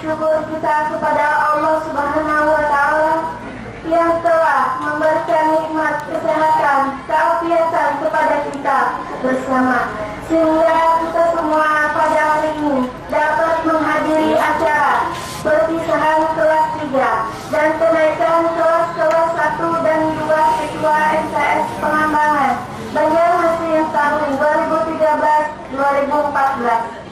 syukur kita kepada Allah Subhanahu wa Ta'ala yang telah memberikan nikmat kesehatan, keafiatan kepada kita bersama, sehingga kita semua pada hari ini dapat menghadiri acara perpisahan kelas 3 dan kenaikan kelas 1 dan 2 siswa MTS Pengembangan Banjarmasin tahun 2013-2014.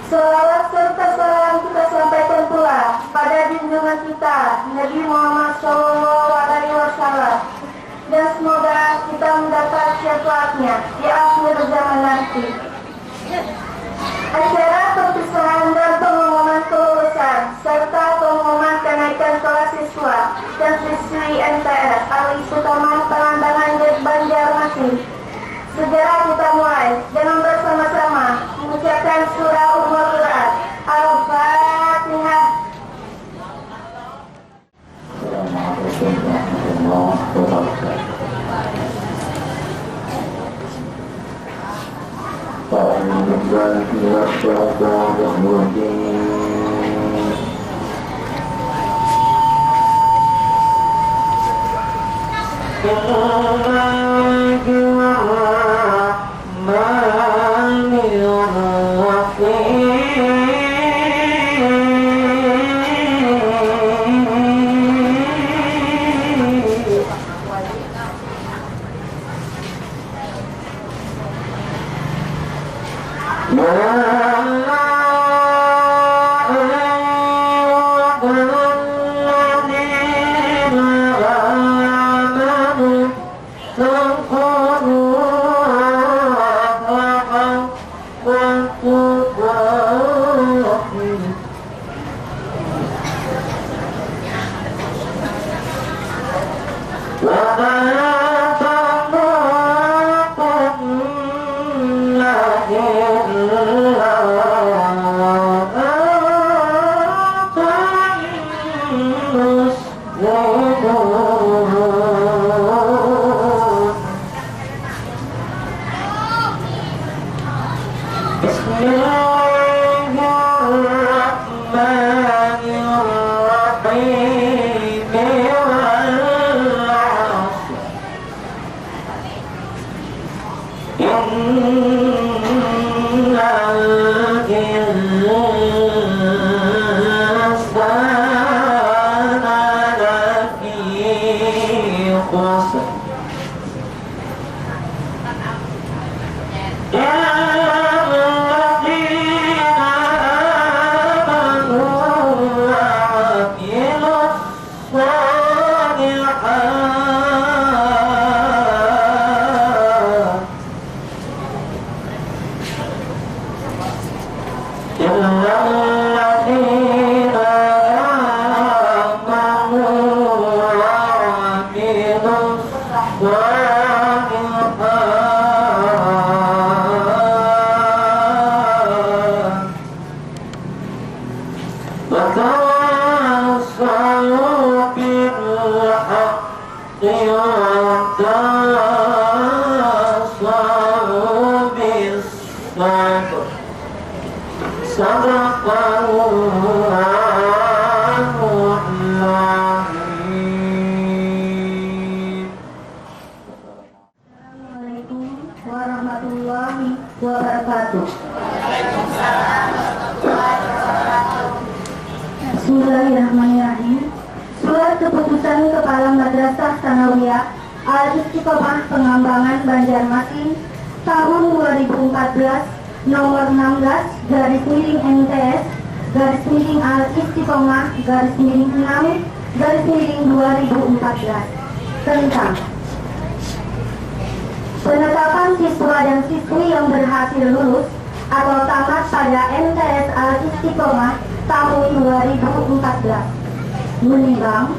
Selawat serta salam kita sampaikan pula pada junjungan kita Nabi Muhammad SAW, dan semoga kita mendapat syafaatnya di akhir zaman nanti. Acara perpisahan dan pengumuman kelulusan serta pengumuman kenaikan kelas siswa dan siswi MTS Al-Istiqomah Pengembangan Banjarmasin segera kita mulai dengan bersama-sama mengucapkan surah Ummul Quran. الشيطان الرجيم Bismillahirrahmanirrahim. Surat Keputusan Kepala Madrasah Tsanawiyah Al-Istiqomah Pengembangan Banjarmasin tahun 2014 nomor 16 garis miring MTS garis miring Al-Istiqomah garis miring 6 garis miring 2014 tentang penetapan siswa dan siswi yang berhasil lulus atau tamat pada MTS Al-Istiqomah tahun 2014 menimbang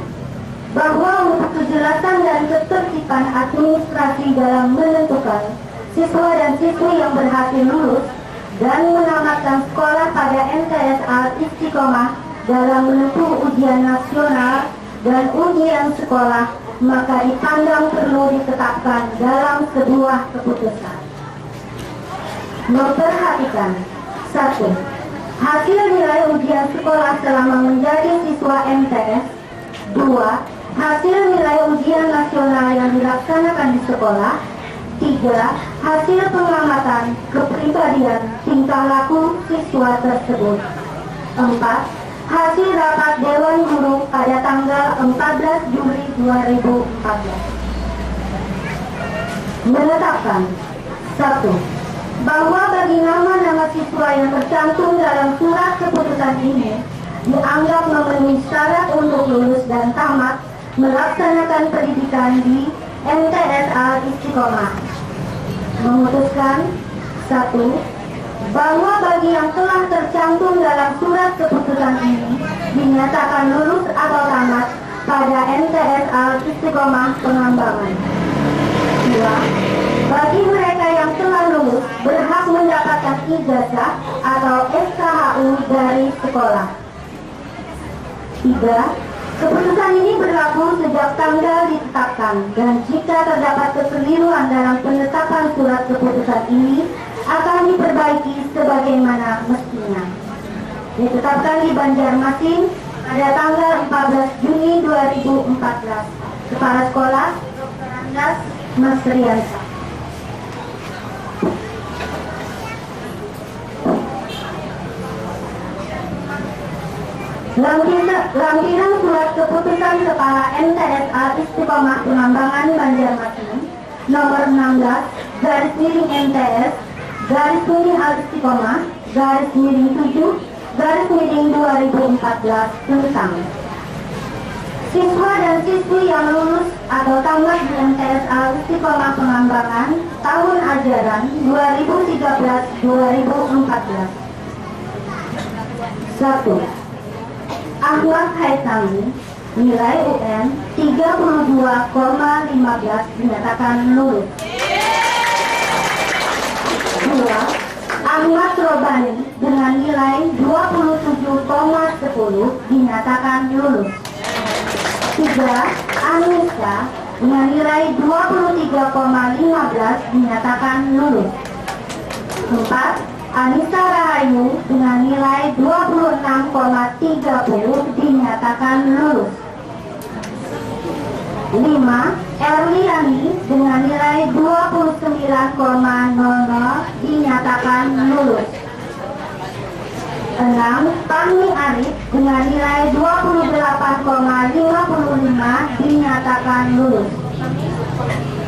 bahwa untuk kejelasan dan ketertiban administrasi dalam menentukan siswa dan siswi yang berhasil lulus dan menamatkan sekolah pada MTS Al-Istiqomah dalam menempuh ujian nasional dan ujian sekolah, maka dipandang perlu ditetapkan dalam sebuah keputusan. Memperhatikan 1. Hasil nilai ujian sekolah selama menjadi siswa MTS. 2. Hasil nilai ujian nasional yang dilaksanakan di sekolah. 3. Hasil pengamatan kepribadian tingkah laku siswa tersebut. 4. Hasil rapat Dewan Guru pada tanggal 14 Juli 2014. Menetapkan 1. Bahwa bagi nama-nama siswa yang tercantum dalam surat keputusan ini dianggap memenuhi syarat untuk lulus dan tamat melaksanakan pendidikan di MTS Al-Istiqomah. Memutuskan 1. Bahwa bagi yang telah tercantum dalam surat keputusan ini dinyatakan lulus atau tamat pada MTS Al-Istiqomah Pengembangan. 2. Bagi mereka yang telah lulus berhak mendapatkan ijazah atau SKHU dari sekolah. 3. Keputusan ini berlaku sejak tanggal ditetapkan dan jika terdapat kekeliruan dalam penetapan surat keputusan ini akan diperbaiki sebagaimana mestinya. Ditetapkan di Banjarmasin pada tanggal 14 Juni 2014. Kepala Sekolah Dr. Andas Mas Riansa. Lampiran surat keputusan Kepala MTSA Istiqomah Pengembangan Banjarmasin nomor 16 garis miring MTS garis miring Al Istiqomah garis miring 7 garis miring 2014 tentang siswa dan siswi yang lulus atau tamat di MTSA Istiqomah Pengembangan tahun ajaran 2013-2014. 1. Ahmad Haitami, nilai UN 32,15 dinyatakan lulus. 2. Ahmad Robani dengan nilai 27,10 dinyatakan lulus. 3. Anissa dengan nilai 23,15 dinyatakan lulus. 4. Anissa Rahayu dengan nilai 26,30 dinyatakan lulus. 5. Erliani dengan nilai 29,00 dinyatakan lulus. 6. Fahmi Arif dengan nilai 28,55 dinyatakan lulus.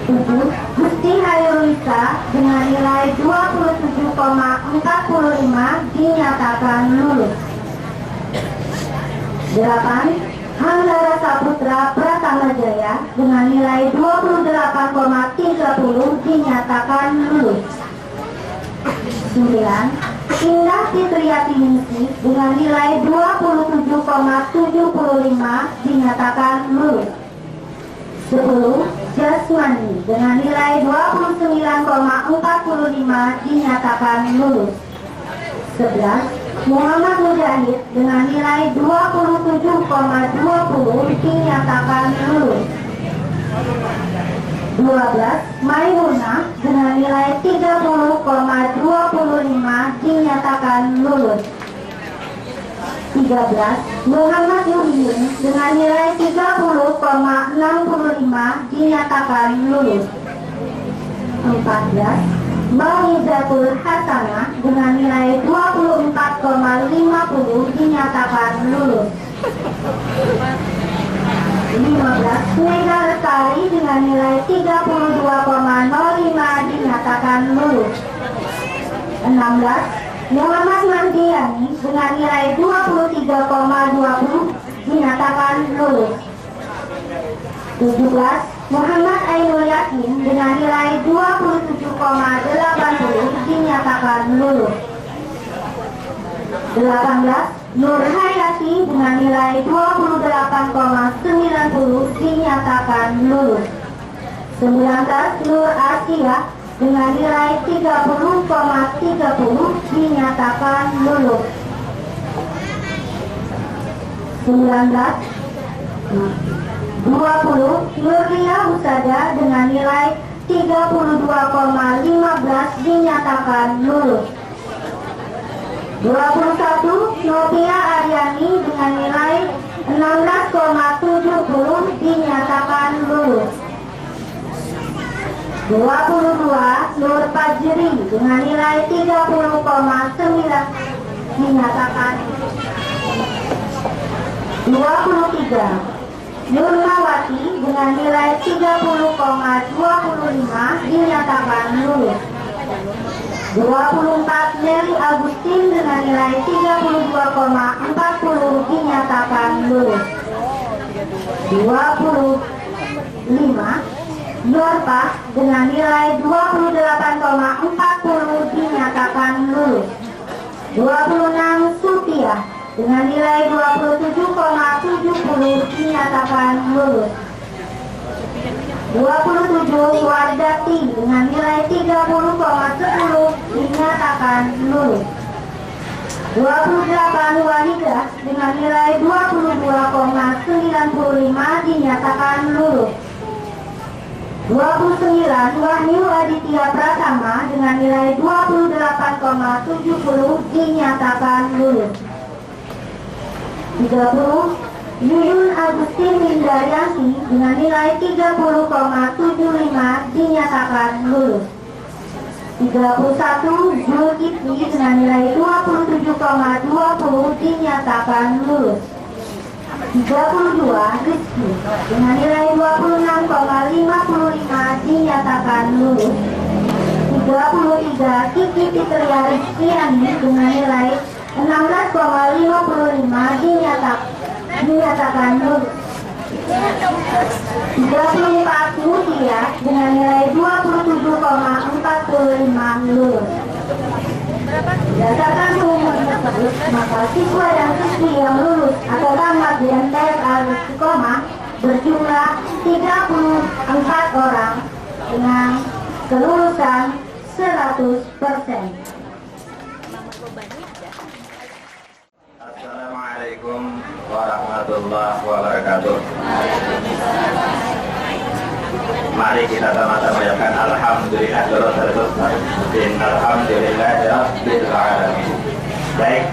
7. Gusti Hairunisa dengan nilai 27,45 dinyatakan lulus. 8. Hanggara Saputra Pratama Jaya dengan nilai 28,30 dinyatakan lulus. 9. Indah Fitriati Ningsih dengan nilai 27,75 dinyatakan lulus. 10. Jasmani dengan nilai 29,45 dinyatakan lulus. 11. Muhammad Mujahid dengan nilai 27,20 dinyatakan lulus. 12. Maimunah dengan nilai 30,25 dinyatakan lulus. 13. Muhammad Yuhyin dengan nilai 30,65 dinyatakan lulus. 14. Mau'izatul Hasanah dengan nilai 24,50 dinyatakan lulus. 15. Mega Lestari dengan nilai 32,05 dinyatakan lulus. 16. Muhammad Mardiani dengan nilai 23,20 dinyatakan lulus. 17. Muhammad Ainul Yakin dengan nilai 27,80 dinyatakan lulus. 18. Nur Hayati dengan nilai 28,90 dinyatakan lulus. 19. Nur Asia dengan nilai 30,30 dinyatakan lulus. 19. 20. Nurlia Husada dengan nilai 32,15 dinyatakan lulus. 21. Novia Aryani dengan nilai 16,70 dinyatakan lulus. 22. Nur Fajri dengan nilai 30,9 dinyatakan. 23. Nurmawati dengan nilai 30,25 dinyatakan lulus. 24. Nelly Agustin dengan nilai 32,40 dinyatakan lulus. 25. Norpa dengan nilai 28,40 dinyatakan lulus. 26. Sutia dengan nilai 27,70 dinyatakan lulus. 27. Wardati dengan nilai 30,10 dinyatakan lulus. 28. Walidah dengan nilai 22,95 dinyatakan lulus. 29 Wahyu Aditya Pratama dengan nilai 28,70 dinyatakan lulus. 30 Yuyun Agustin Windaryanti dengan nilai 30,75 dinyatakan lulus. 31 Zulkifli dengan nilai 27,20 dinyatakan lulus. 32 Rizky dengan nilai 26,55 dinyatakan lulus. 33 Kiki Fitria Rizkyani dengan nilai 16,55 dinyatakan lulus. 34 Mutia dengan nilai 27,45 lulus. Berdasarkan pengumuman tersebut, maka siswa dan siswi yang lulus atau tamat di MTS Al-Istiqomah berjumlah 34 orang dengan kelulusan 100%. Assalamualaikum warahmatullahi wabarakatuh. Mari kita sama-sama ucapkan alhamdulillah alhamdulillahirabbil alamin. Baik,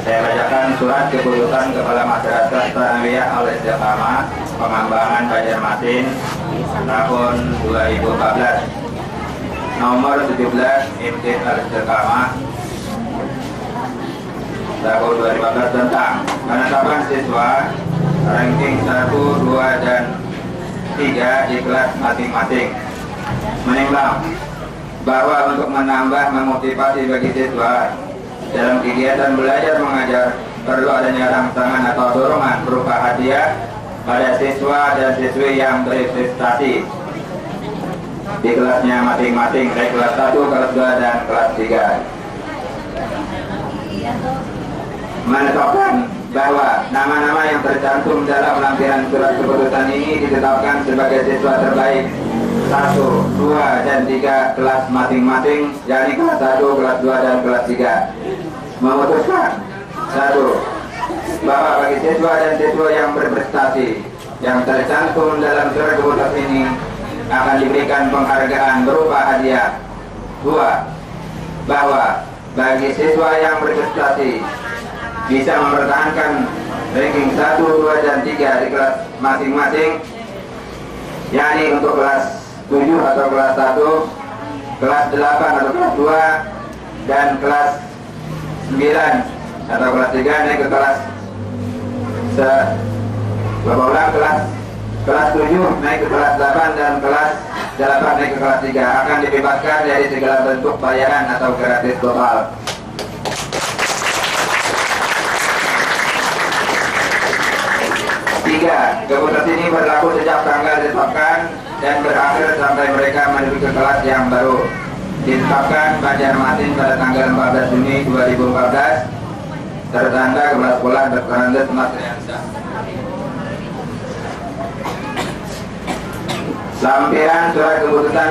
saya bacakan surat keputusan Kepala Masyarakat Tsanawiyah Al-Istiqomah Pengembangan Banjarmasin tahun 2014 nomor 17 Imtid Al-Istiqomah tahun 2014 tentang penetapan siswa ranking 1, 2, dan 3 di kelas masing-masing. Menimbang bahwa untuk menambah memotivasi bagi siswa dalam kegiatan belajar mengajar perlu adanya rangsangan atau dorongan berupa hadiah pada siswa dan siswi yang berprestasi di kelasnya masing-masing, baik kelas 1, kelas 2, dan kelas 3. Menetapkan bahwa nama-nama yang tercantum dalam lampiran surat keputusan ini ditetapkan sebagai siswa terbaik 1, 2, dan 3 kelas masing-masing, yakni kelas 1, kelas 2, dan kelas 3. Memutuskan 1. Bahwa bagi siswa dan siswa yang berprestasi yang tercantum dalam surat keputusan ini akan diberikan penghargaan berupa hadiah. 2. Bahwa bagi siswa yang berprestasi bisa mempertahankan ranking 1, 2, dan 3 di kelas masing-masing, yakni untuk kelas 7 atau kelas 1, kelas 8 atau kelas 2, dan kelas 9 atau kelas 3 naik ke kelas kelas 7 naik ke kelas 8 dan kelas 8 naik ke kelas 3 akan dibebaskan dari segala bentuk bayaran atau gratis total. Keputusan ini berlaku sejak tanggal ditetapkan dan berakhir sampai mereka menuju ke kelas yang baru. Ditetapkan Banjarmasin pada tanggal 14 Juni 2014. Tertanda Kepala Sekolah Dr. Andes Mas Riansyah. Lampiran surat keputusan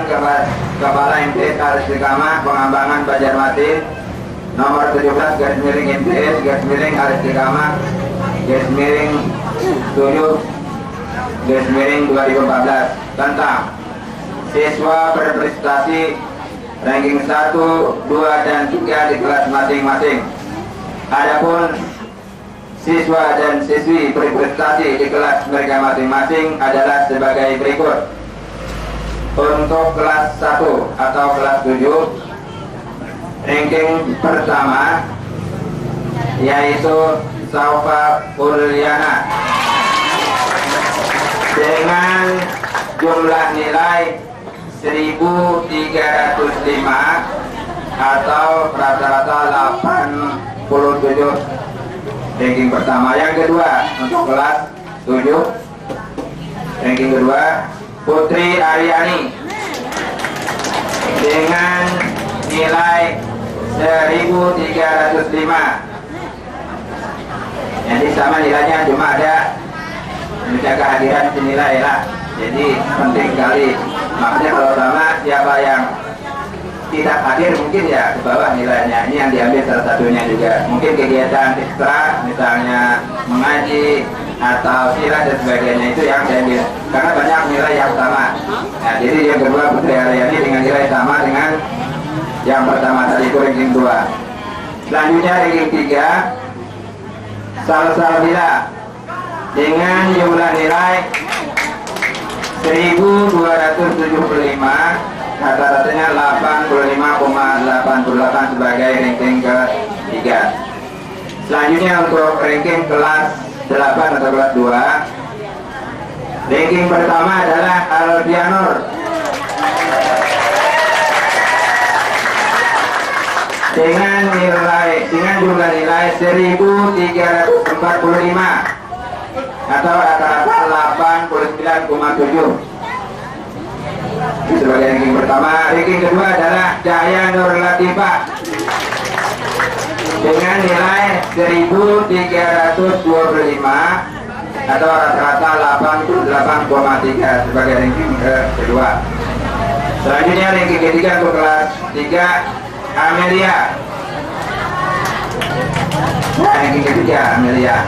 Kepala MTS Al-Istiqomah Pengembangan Banjarmasin nomor 17 /MTS Al-Istiqomah /7/2014 tentang siswa berprestasi ranking 1, 2, dan 3 di kelas masing-masing. Adapun siswa dan siswi berprestasi di kelas mereka masing-masing adalah sebagai berikut. Untuk kelas 1 atau kelas 7, ranking pertama yaitu Saufa Kuliana dengan jumlah nilai 1305 atau rata-rata 87, ranking pertama. Yang kedua untuk kelas 7, ranking kedua Putri Aryani dengan nilai 1305. Jadi sama nilainya, cuma ada menjaga kehadiran senilai lah. Jadi penting sekali. Maksudnya kalau sama, siapa yang tidak hadir mungkin ya ke bawah nilainya. Ini yang diambil salah satunya juga. Mungkin kegiatan ekstra, misalnya mengaji atau sila dan sebagainya itu yang saya ambil karena banyak nilai yang sama. Nah, jadi yang kedua Putri Aryani dengan nilai sama dengan yang pertama tadi itu ranking 2. Selanjutnya ranking 3 Salsabila dengan jumlah nilai 1275, rata-ratanya 85,88 sebagai ranking ke-3. Selanjutnya untuk ranking kelas 8 atau kelas 2, ranking pertama adalah Alfianur dengan jumlah nilai 1345 atau rata-rata 89,7 sebagai ranking pertama. Ranking kedua adalah Cahaya Nur Latifah dengan nilai 1325 atau rata-rata 88,3 sebagai ranking kedua. Selanjutnya ranking ketiga untuk kelas 3 Amelia. Ranking ketiga Amelia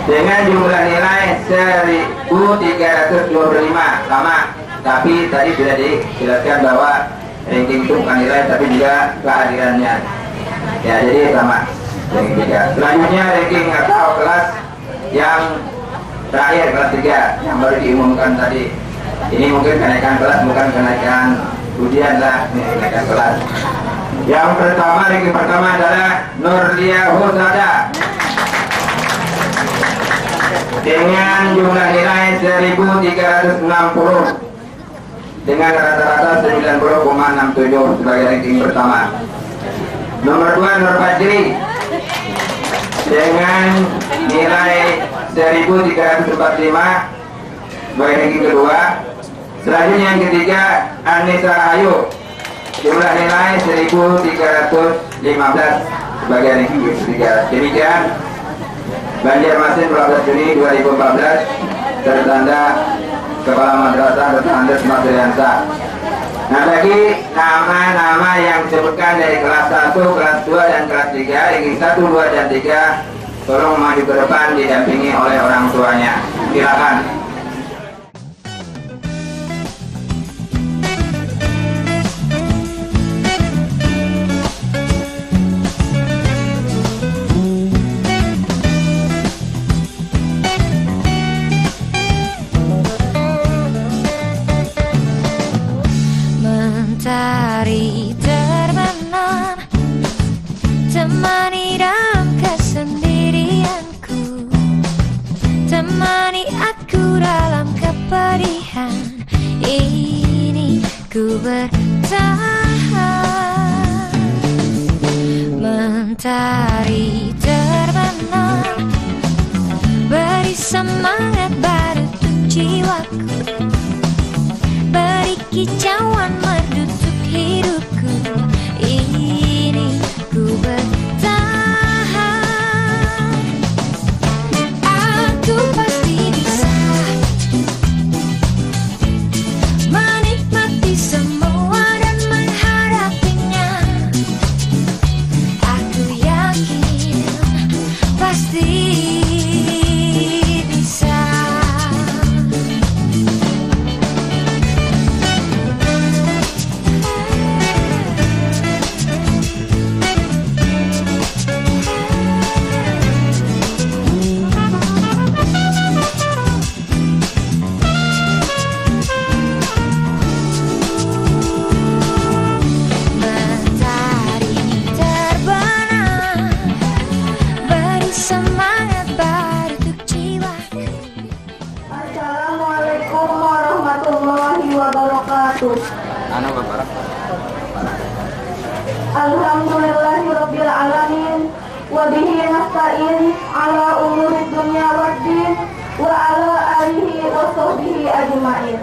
dengan jumlah nilai 1325, sama, tapi tadi sudah dijelaskan bahwa ranking itu bukan nilai tapi juga kehadirannya. Ya, jadi sama ranking 3. Selanjutnya ranking atau kelas yang terakhir, kelas 3 yang baru diumumkan tadi. Ini mungkin kenaikan kelas, bukan kenaikan ujian lah, ini kenaikan kelas. Yang pertama, ranking pertama adalah Nurlia Husada dengan jumlah nilai 1360 dengan rata-rata 90,67 sebagai ranking pertama. Nomor 2 Nur Fajri dengan nilai 1345 sebagai ranking kedua. Selanjutnya yang ketiga Anissa Ayu, jumlah nilai 1315 sebagai ranking ketiga. Demikian Banjarmasin 12 Juni 2014, tertanda Kepala Madrasah Dr. Andes Masriansa. Nah, bagi nama-nama yang disebutkan dari kelas 1, kelas 2, dan kelas 3, ranking 1, 2, dan 3, tolong maju ke depan didampingi oleh orang tuanya. Silakan. Mentari terbenam, temani dalam kesendirianku, temani aku dalam kepedihan ini, ku bertahan. Mentari terbenam, beri semangat baru untuk jiwaku, beri kicauan merdu untuk hidupku ini, ku bertahan. Aku pasti bisa menikmati semua dan menghadapinya. Aku yakin pasti bisa. Assalamualaikum warahmatullahi wabarakatuh. Alhamdulillahirabbil alamin wa bihi nasta'in ala umurid dunya waddin wa ala alihi wa sahbihi ajma'in.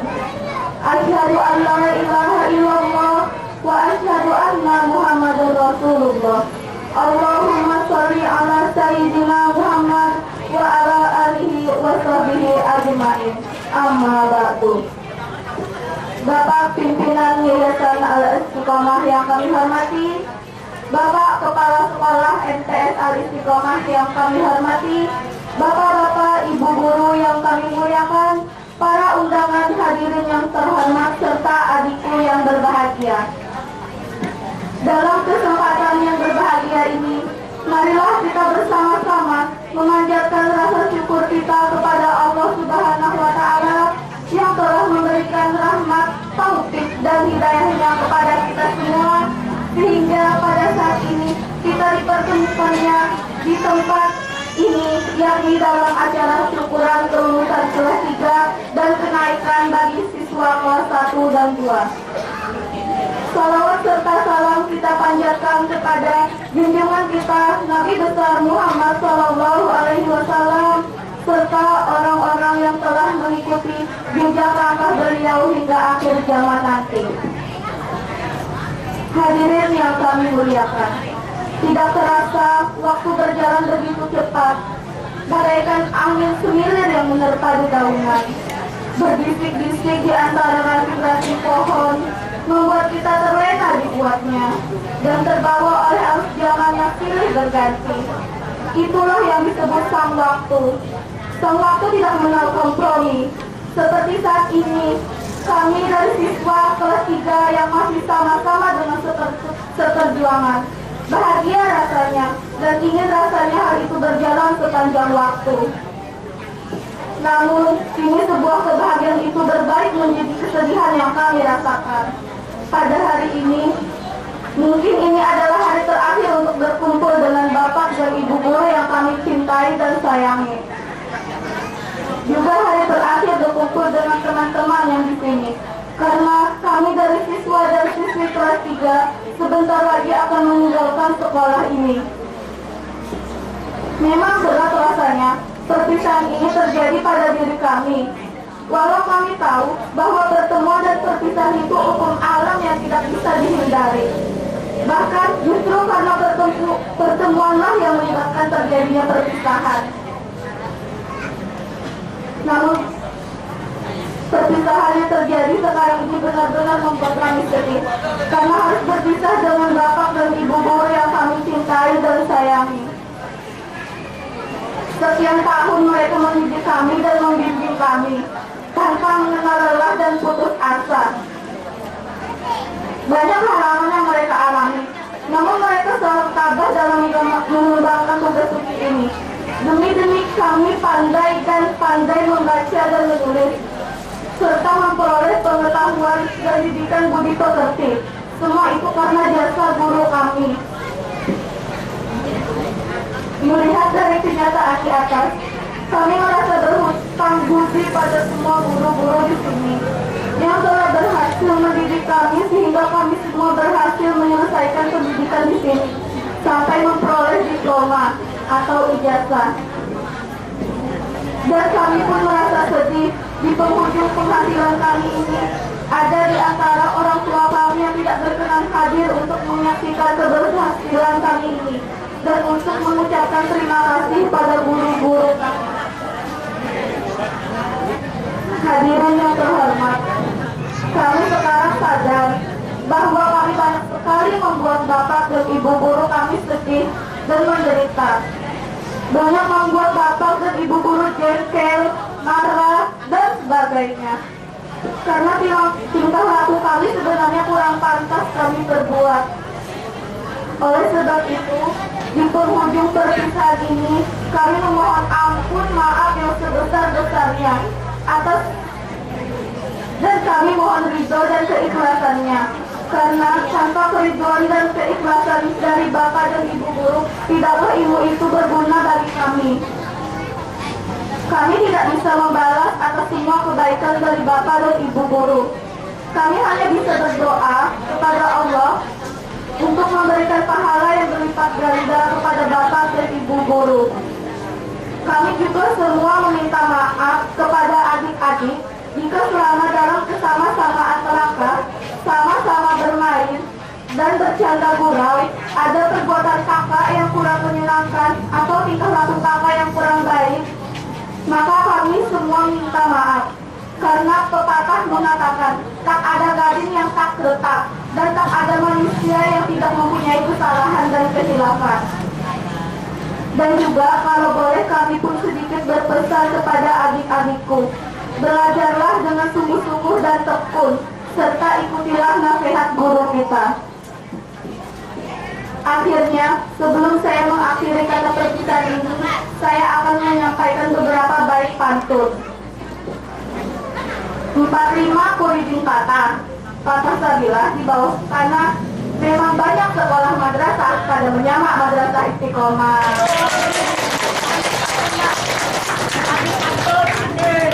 Asyhadu an la ilaha illallah wa asyhadu anna Muhammadar Rasulullah. Allahumma shalli ala sayyidina Muhammad wa ala alihi wa sahbihi ajma'in. Amma ba'du. Bapak pimpinan Yayasan Al-Istiqomah yang kami hormati, Bapak Kepala Sekolah MTS Al-Istiqomah yang kami hormati, Bapak-bapak, ibu guru yang kami muliakan, para undangan hadirin yang terhormat, serta adikku yang berbahagia. Dalam kesempatan yang berbahagia ini, marilah kita bersama-sama memanjatkan rasa syukur kita kepada Allah Subhanahu wa Ta'ala yang telah memberikan rahmat, taufik dan hidayahnya kepada kita semua, sehingga pada saat ini kita dipertemukannya di tempat ini, yakni dalam acara syukuran kelulusan kelas 3 dan kenaikan bagi siswa kelas 1 dan 2. Salawat serta salam kita panjatkan kepada junjungan kita Nabi besar Muhammad Sallallahu Alaihi Wasallam serta orang-orang yang telah mengikuti jejak langkah beliau hingga akhir zaman nanti. Hadirin yang kami muliakan, tidak terasa waktu berjalan begitu cepat. Bagaikan angin semilir yang menerpa dedaunan, berbisik-bisik di antara ranting-ranting pohon, membuat kita terlena dibuatnya dan terbawa oleh arus zaman yang silih berganti. Itulah yang disebut sang waktu. Sang waktu tidak mengenal kompromi. Seperti saat ini, kami dari siswa kelas 3 yang masih sama-sama dengan seperjuangan. Bahagia rasanya dan ingin rasanya hal itu berjalan sepanjang waktu. Namun, kini sebuah kebahagiaan itu berbalik menjadi kesedihan yang kami rasakan. Pada hari ini, mungkin ini adalah hari terakhir untuk berkumpul dengan bapak dan ibu guru yang kami cintai dan sayangi. Juga hari terakhir berkumpul dengan teman-teman yang di sini. Karena kami dari siswa dan siswi kelas 3 sebentar lagi akan meninggalkan sekolah ini. Memang berat rasanya, perpisahan ini terjadi pada diri kami. Walau kami tahu bahwa pertemuan dan perpisahan itu hukum alam yang tidak bisa dihindari. Bahkan justru karena pertemuanlah yang menyebabkan terjadinya perpisahan. Namun perpisahan yang terjadi sekarang ini benar-benar membuat kami sedih, karena harus berpisah dengan bapak dan ibu guru yang kami cintai dan sayangi. Sekian tahun mereka mendidik kami dan membimbing kami tanpa mengenal lelah dan putus asa. Banyak halangan yang mereka alami, namun mereka selalu tabah dalam mengembangkan tugas suci ini. Demi kami pandai membaca dan menulis, serta memperoleh pengetahuan dan didikan budi pekerti. Semua itu karena jasa guru kami. Melihat dari kenyataan di atas, kami merasa berhutang budi pada semua guru-guru di sini yang telah berhasil mendidik kami sehingga kami semua berhasil menyelesaikan pendidikan di sini sampai memperoleh diploma atau ijazah. Dan kami pun merasa sedih di penghujung penghasilan kami ini ada di antara orang tua kami yang tidak berkenan hadir untuk menyaksikan keberhasilan kami ini dan untuk mengucapkan terima kasih pada guru-guru kami. Hadirin yang terhormat, kami sekarang sadar bahwa kami banyak sekali membuat bapak dan ibu guru kami sedih dan menderita. Banyak membuat bapak dan ibu guru jengkel, marah, dan sebagainya. Karena tingkah laku kami sebenarnya kurang pantas kami berbuat. Oleh sebab itu, di penghujung perpisahan ini, kami memohon ampun maaf yang sebesar-besarnya atas, dan kami mohon ridho dan keikhlasannya. Karena tanpa keriduan dan keikhlasan dari bapak dan ibu guru, tidaklah ilmu itu berguna bagi kami. Kami tidak bisa membalas atas semua kebaikan dari bapak dan ibu guru. Kami hanya bisa berdoa kepada Allah untuk memberikan pahala yang berlipat ganda kepada bapak dan ibu guru. Kami juga semua meminta maaf kepada adik-adik jika selama dalam kesamaan belaka, sama-sama bermain dan bercanda gurau, ada perbuatan kakak yang kurang menyenangkan atau tingkah laku kakak yang kurang baik, maka kami semua minta maaf. Karena pepatah mengatakan, tak ada gading yang tak retak, dan tak ada manusia yang tidak mempunyai kesalahan dan kesilapan. Dan juga kalau boleh kami pun sedikit berpesan kepada adik-adikku. Belajarlah dengan sungguh-sungguh dan tekun, serta ikutilah nasihat guru kita. Akhirnya, sebelum saya mengakhiri kata perpisahan ini, saya akan menyampaikan beberapa bait pantun. 45 Kuriding kata, patah sabilah di bawah tanah. Memang banyak sekolah madrasah pada menyamak madrasah Istiqomah.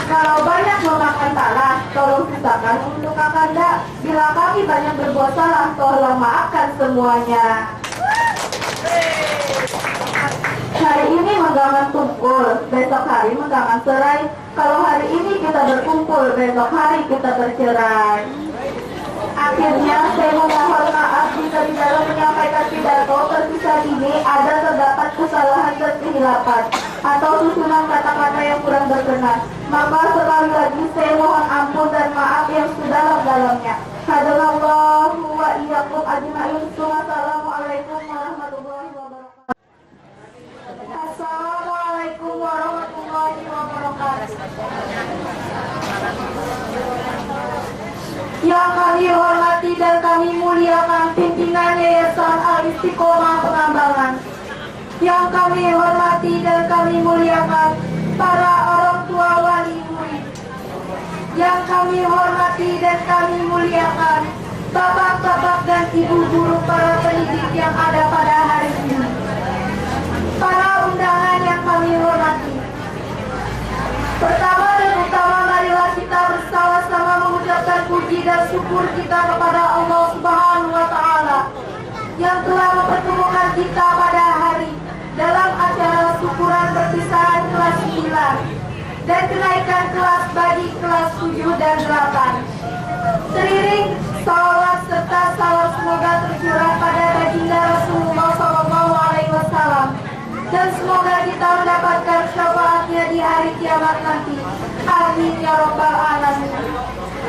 Kalau banyak memakan tanah, tolong sisakan untuk kakanda. Bila kami banyak berbuat salah, tolong maafkan semuanya. Hari ini menggangan tungkul, besok hari menggangan serai. Kalau hari ini kita berkumpul, besok hari kita bercerai. Akhirnya saya mohon maaf jika di dalam menyampaikan pidato terpisah ini ada terdapat kesalahan dan kehilapan atau susunan kata-kata yang kurang berkenan. Maka sekali lagi saya mohon ampun dan maaf yang sedalam-dalamnya. Hadallahu wa iyyakum ajma'in. Wassalamualaikum warahmatullahi wabarakatuh. Assalamualaikum warahmatullahi wabarakatuh. Yang kami hormati dan kami muliakan pimpinan Yayasan Al-Istiqomah Pengembangan. Yang kami hormati dan kami muliakan para orang tua wali murid. Yang kami hormati dan kami muliakan bapak-bapak dan ibu guru para pendidik yang ada pada hari ini. Para undangan yang kami hormati. Pertama dan utama, marilah kita bersama-sama mengucapkan puji dan syukur kita kepada Allah Subhanahu wa Ta'ala yang telah mempertemukan kita pada hari dalam acara syukuran perpisahan kelas 9 dan kenaikan kelas bagi kelas 7 dan 8. Teriring salawat serta salam semoga tercurah pada baginda Rasulullah SAW. Dan semoga kita mendapatkan syafaatnya di hari kiamat nanti. Amin ya rabbal alamin.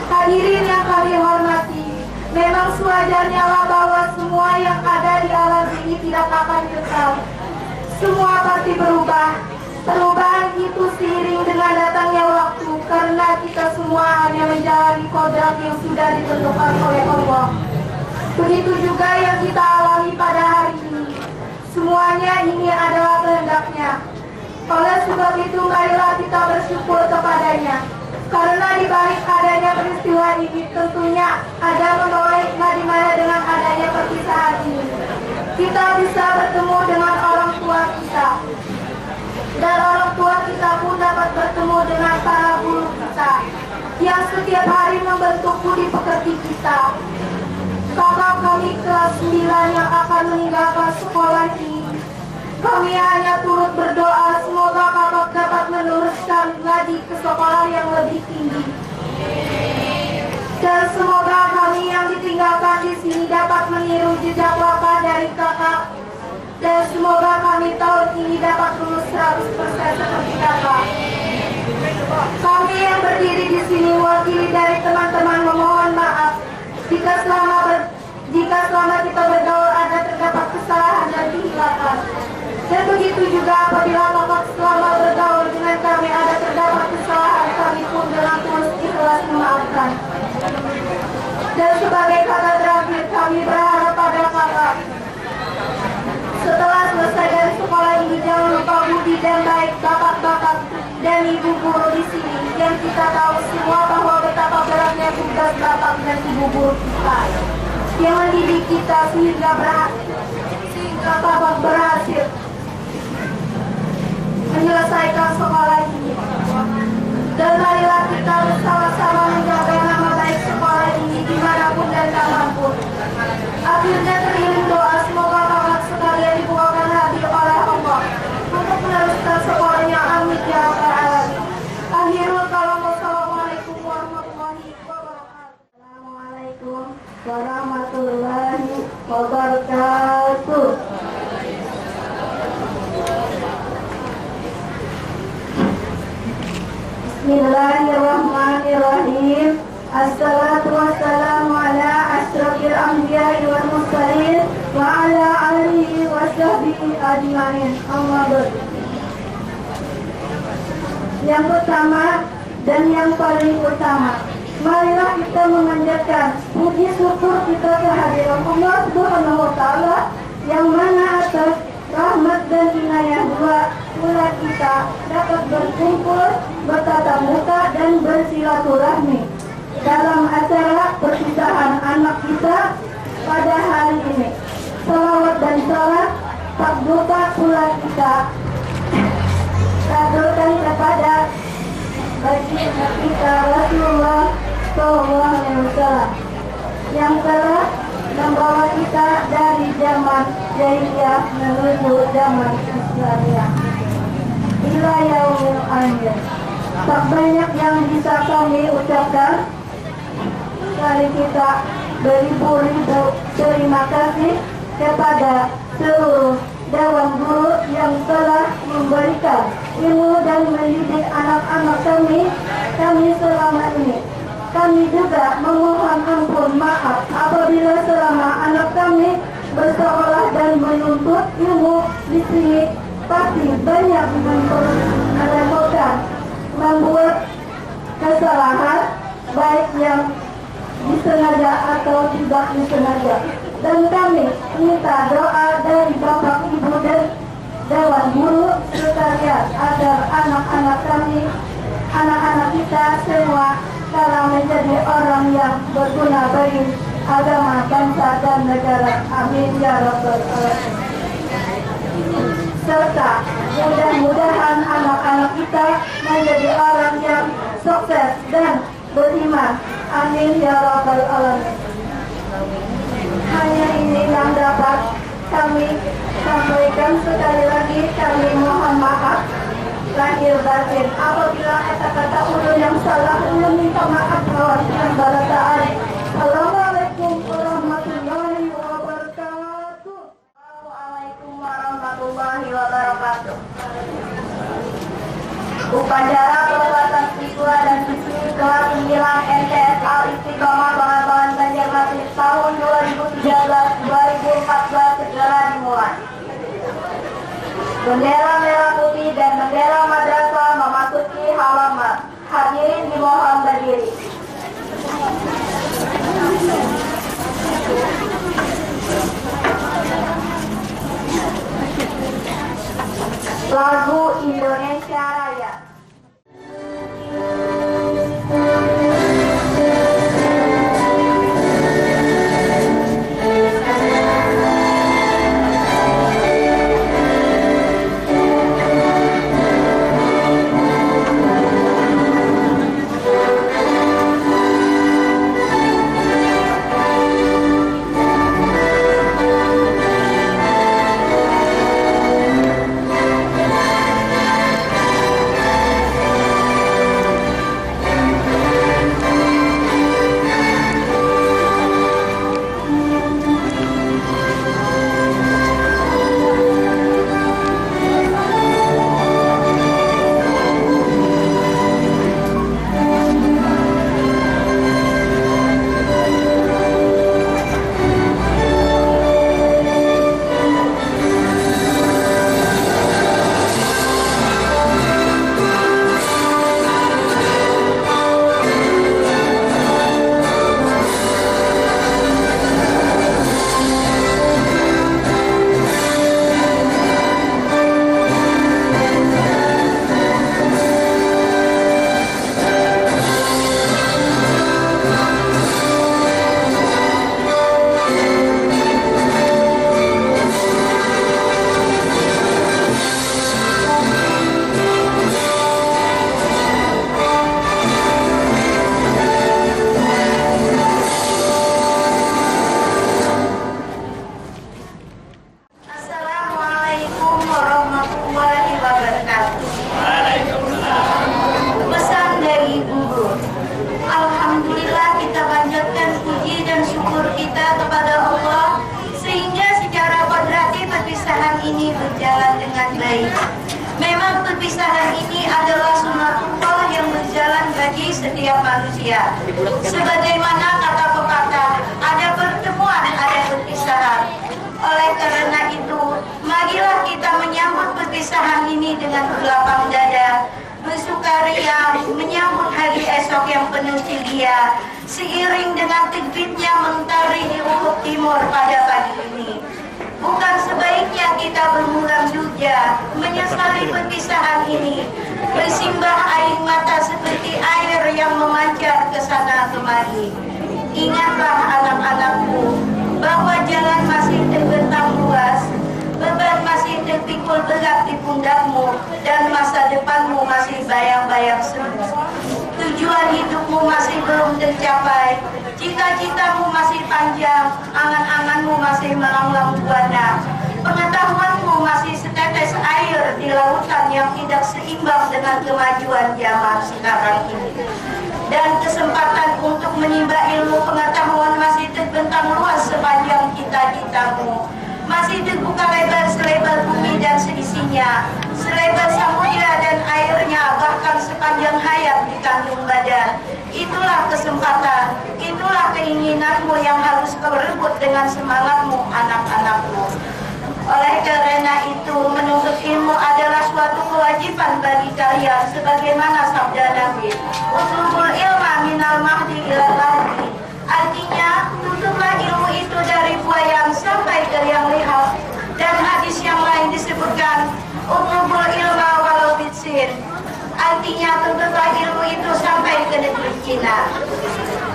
Hadirin yang kami hormati, memang sewajarnya lah bahwa semua yang ada di alam ini tidak akan kekal. Semua pasti berubah. Perubahan itu seiring dengan datangnya waktu, karena kita semua hanya menjalani kodrat yang sudah ditentukan oleh Allah. Begitu juga yang kita alami pada hari ini. Semuanya ini adalah kehendaknya. Oleh sebab itu, marilah kita bersyukur kepadanya. Karena di balik adanya peristiwa ini tentunya ada membawa hikmah di mana dengan adanya perpisahan ini kita bisa bertemu dengan orang tua kita. Dan orang tua kita pun dapat bertemu dengan para guru kita yang setiap hari membentuk budi pekerti kita. Kakak kami kelas 9 yang akan meninggalkan sekolah ini, kami hanya turut berdoa semoga kakak dapat meneruskan ngaji ke sekolah yang lebih tinggi. Dan semoga kami yang ditinggalkan di sini dapat meniru jejak bapak dari kakak. Dan semoga kami tahun ini dapat lulus 100% seperti kakak. Kami yang berdiri di sini wakili dari teman-teman memohon maaf jika selama kita bergaul ada terdapat kesalahan dan kehilapan. Dan begitu juga apabila kakak selama bergaul dengan kami ada terdapat kesalahan, kami pun dengan tulus ikhlas memaafkan. Dan sebagai kata terakhir, kami berharap pada kakak, setelah selesai dari sekolah ini jangan lupa budi dan baik bapak-bapak dan ibu guru di sini yang kita tahu semua bahwa betapa beratnya tugas bapak dan ibu guru kita yang mendidik kita sehingga bapak berhasil menyelesaikan sekolah ini. Dan marilah kita bersama-sama menjaga nama baik sekolah ini dimanapun dan kapanpun. Akhirnya teriring doa semoga kakak sekalian dibukakan hati oleh Allah untuk meneruskan sekolahnya. Amin ya rabbal alamin. Akhirul kalam. Wassalamualaikum warahmatullahi wabarakatuh. Assalamualaikum warahmatullahi wabarakatuh. Bismillahirrahmanirrahim. Assalatu wassalamu ala asyrafil anbiya'i wal mursalin wa ala alihi wa sahbihi ajmain. Amma ba'd. Yang pertama dan yang paling utama, marilah kita memanjatkan puji syukur kita kehadiran Allah Subhanahu wa Ta'ala, yang mana atas rahmat dan inayah pula kita dapat berkumpul, bertatap muka dan bersilaturahmi dalam acara perpisahan anak kita pada hari ini. Salawat dan salam tak lupa pula kita katurkan kepada baginda kita Rasulullah SAW yang telah membawa kita dari zaman jahiliyah menuju zaman Islamiyah ila yaumil akhir. Tak banyak yang bisa kami ucapkan, kali kita beribu-ribu terima kasih kepada seluruh dewan guru yang telah memberikan ilmu dan mendidik anak-anak kami selama ini. Kami juga memohon ampun maaf apabila selama anak kami bersekolah dan menuntut ilmu di sini pasti banyak meremehkan, membuat kesalahan baik yang disengaja atau tidak disengaja. Dan kami minta doa dari Bapak Ibu dan Dewan Guru sekalian agar anak-anak kita semua dalam menjadi orang yang berguna bagi agama, bangsa dan negara. Amin ya rabbal alamin. Serta mudah-mudahan anak-anak kita menjadi orang yang sukses dan beriman. Amin ya rabbal alamin. Hanya ini yang dapat kami sampaikan. Sekali lagi kami mohon maaf lahir batin apabila kata-kata ulun yang salah. Ulun minta maaf kawan dan barataan. Assalamualaikum warahmatullahi wabarakatuh. Assalamualaikum warahmatullahi wabarakatuh. Upacara pelibatan siswa dan siswi kelas 9 MTS Al-Istiqomah Bangawan Banjarmasin tahun 2013-2014 segera dimulai. Bendera merah putih dan bendera madrasah memasuki halaman. Hadirin dimohon berdiri. Lagu Indonesia Raya. perpisahan ini adalah sunatullah yang berjalan bagi setiap manusia. Sebagaimana kata pepatah, ada pertemuan, ada perpisahan. Oleh karena itu, marilah kita menyambut perpisahan ini dengan berlapang dada, bersukaria menyambut hari esok yang penuh ceria, seiring dengan terbitnya mentari di ufuk timur pada pagi ini. Bukan sebaiknya kita bermuram duga menyesali perpisahan ini, bersimbah air mata seperti air yang memancar ke sana kemari. Ingatlah anak-anakku, bahwa jalan masih terbentang luas, beban masih terpikul berat di pundakmu, dan masa depanmu masih bayang-bayang sunyi. Tujuan hidupmu masih belum tercapai, cita-citamu masih panjang, angan-anganmu masih melanglang buana, pengetahuanmu masih setetes air di lautan yang tidak seimbang dengan kemajuan zaman sekarang ini. Dan kesempatan untuk menimba ilmu pengetahuan masih terbentang luas sepanjang cita-citamu, masih terbuka lebar selebar bumi dan seisinya, selebar samudra dan airnya, bahkan sepanjang hayat di kandung badan. Itulah kesempatan, itulah keinginanmu yang harus kau rebut dengan semangatmu, anak-anakku. Oleh karena itu, menuntut ilmu adalah suatu kewajiban bagi kalian, sebagaimana sabda Nabi, "Utlubul ilma minal mahdi ilal lahdi." Artinya, tutuplah ilmu itu dari buayang sampai ke liang lihat. Dan hadis yang lain disebutkan, "Utlubul ilma walau bitsin." Artinya, tuntutlah ilmu itu sampai ke negeri Cina.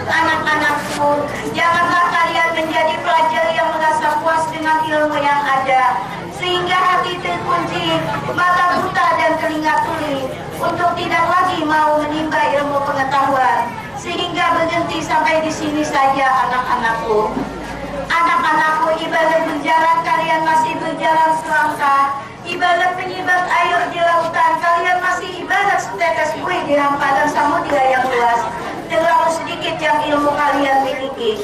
Anak-anakku, janganlah kalian menjadi pelajar yang merasa puas dengan ilmu yang ada, sehingga hati terkunci, mata buta dan telinga tuli, untuk tidak lagi mau menimba ilmu pengetahuan, sehingga berhenti sampai di sini saja, anak-anakku. Anak-anakku, ibarat berjalan kalian masih berjalan selangkah, ibarat penyibat air di lautan kalian masih ibarat setetes buih di hamparan samudra yang luas. Terlalu sedikit yang ilmu kalian miliki.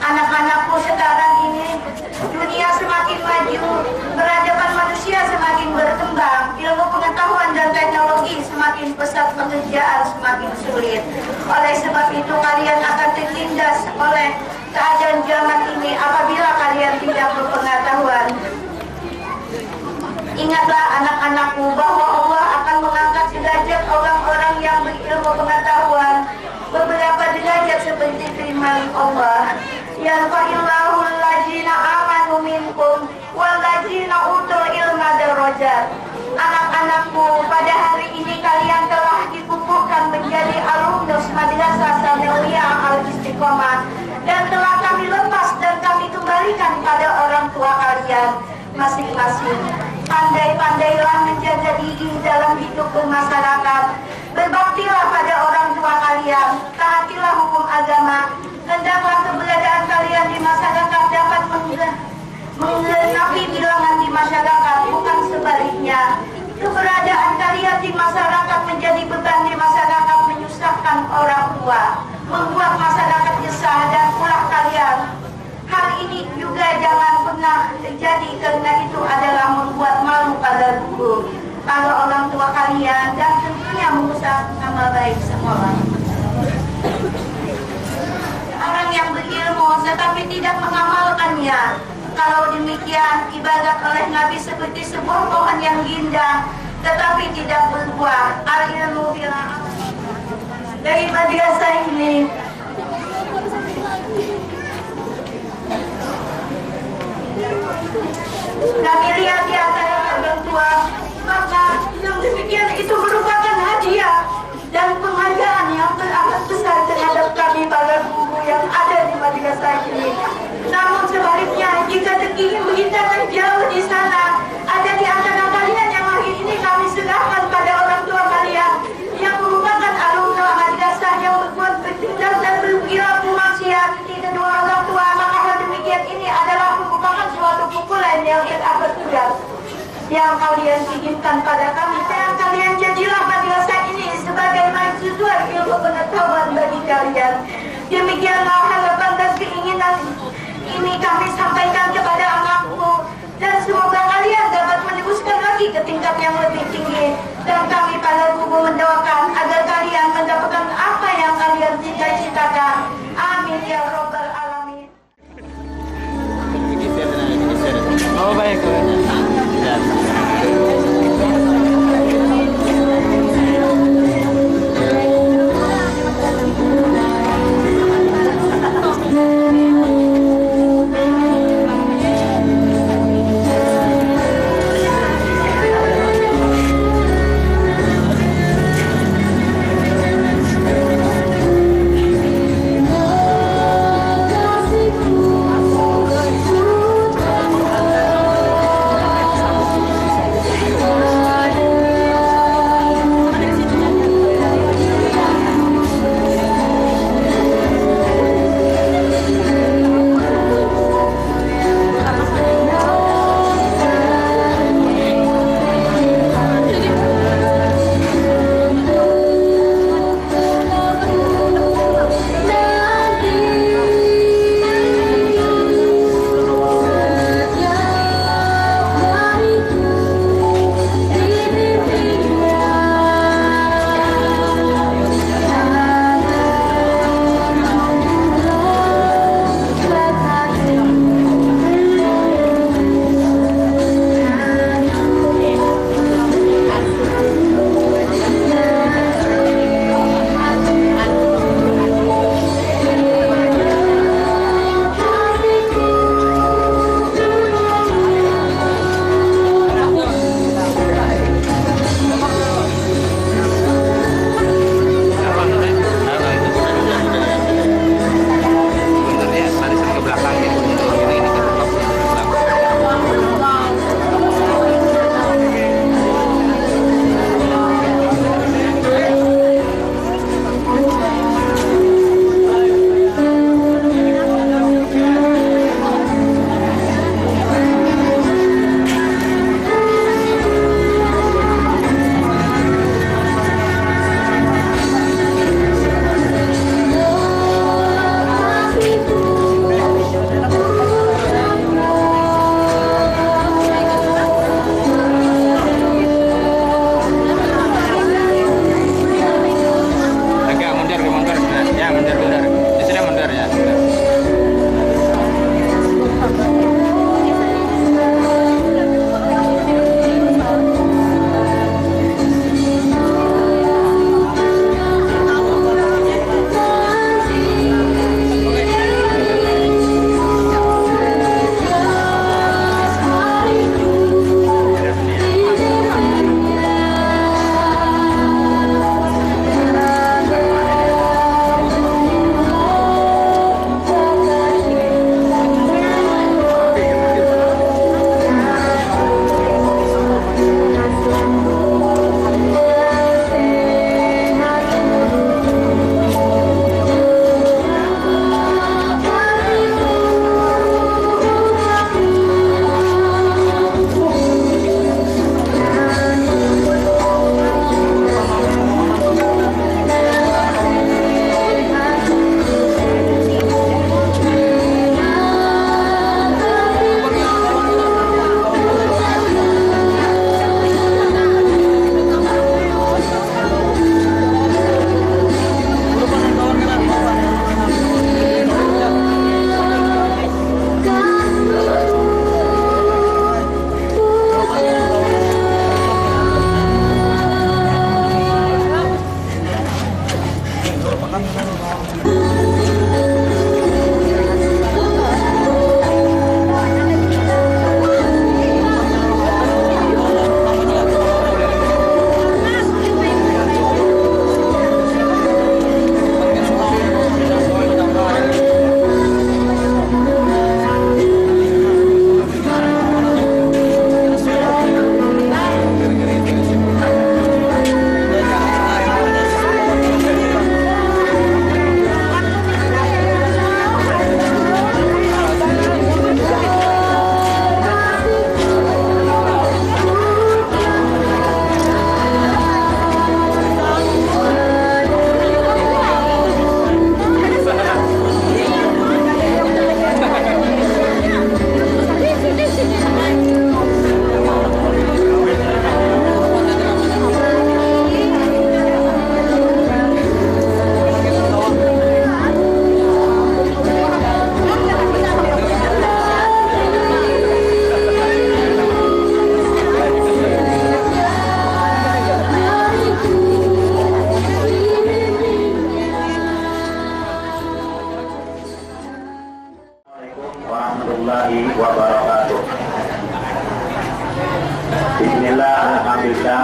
Anak-anakku, sekarang ini dunia semakin maju, peradaban manusia semakin berkembang, ilmu pengetahuan dan teknologi semakin pesat, pekerjaan semakin sulit. Oleh sebab itu kalian akan tertindas oleh keadaan zaman ini apabila kalian tidak berpengetahuan. Ingatlah anak-anakku, bahwa Allah akan mengangkat derajat orang-orang yang berilmu pengetahuan. Beberapa derajat seperti firman Allah, "Yarfa'illahu allazina amanu minkum wallazina utul ilma darajat." Anak-anakku, pada hari ini kalian telah dikukuhkan menjadi alumnus Madrasah Sanawiyah Al-Istiqomah, dan telah kami lepas dan kami kembalikan pada orang tua kalian masing-masing. Pandai-pandailah menjaga diri dalam hidup bermasyarakat. Berbaktilah pada orang tua kalian, taatilah hukum agama. Hendaklah keberadaan kalian di masyarakat dapat menggenapi bilangan di masyarakat, bukan sebaliknya. Keberadaan kalian di masyarakat menjadi beban di masyarakat, menyusahkan orang tua, membuat masyarakat resah dan ulah kalian. Hal ini juga jangan pernah terjadi, karena itu adalah membuat malu pada guru, pada orang tua kalian, dan tentunya merusak nama baik sekolah. Orang yang berilmu tetapi tidak mengamalkannya, kalau demikian ibadat oleh Nabi seperti sebuah pohon yang indah tetapi tidak berbuah. Al-ilmu bila dari madrasah ini kami lihat di antara orang tua, maka yang demikian itu merupakan hadiah dan penghargaan yang teramat besar terhadap kami para guru yang ada di madrasah ini. Namun sebaliknya, jika ingin berinteraksi jauh di sana, ada di antara kalian yang hari ini kami serahkan pada orang tua kalian yang merupakan alumni madrasah yang berbuat bertindak dan berperilaku maksiat di kedua orang tua, maka hal demikian ini adalah merupakan suatu pukulan yang teramat berat yang kalian inginkan pada kami. Dan kalian jadilah madrasah ini sebagai marjuan ilmu pengetahuan bagi kalian. Demikianlah harapan dan keinginan ini kami sampaikan kepada anakku, dan semoga kalian dapat meneruskan lagi ke tingkat yang lebih tinggi. Dan kami para guru mendoakan agar kalian mendapatkan apa yang kalian cita-citakan. Amin ya robbal alamin.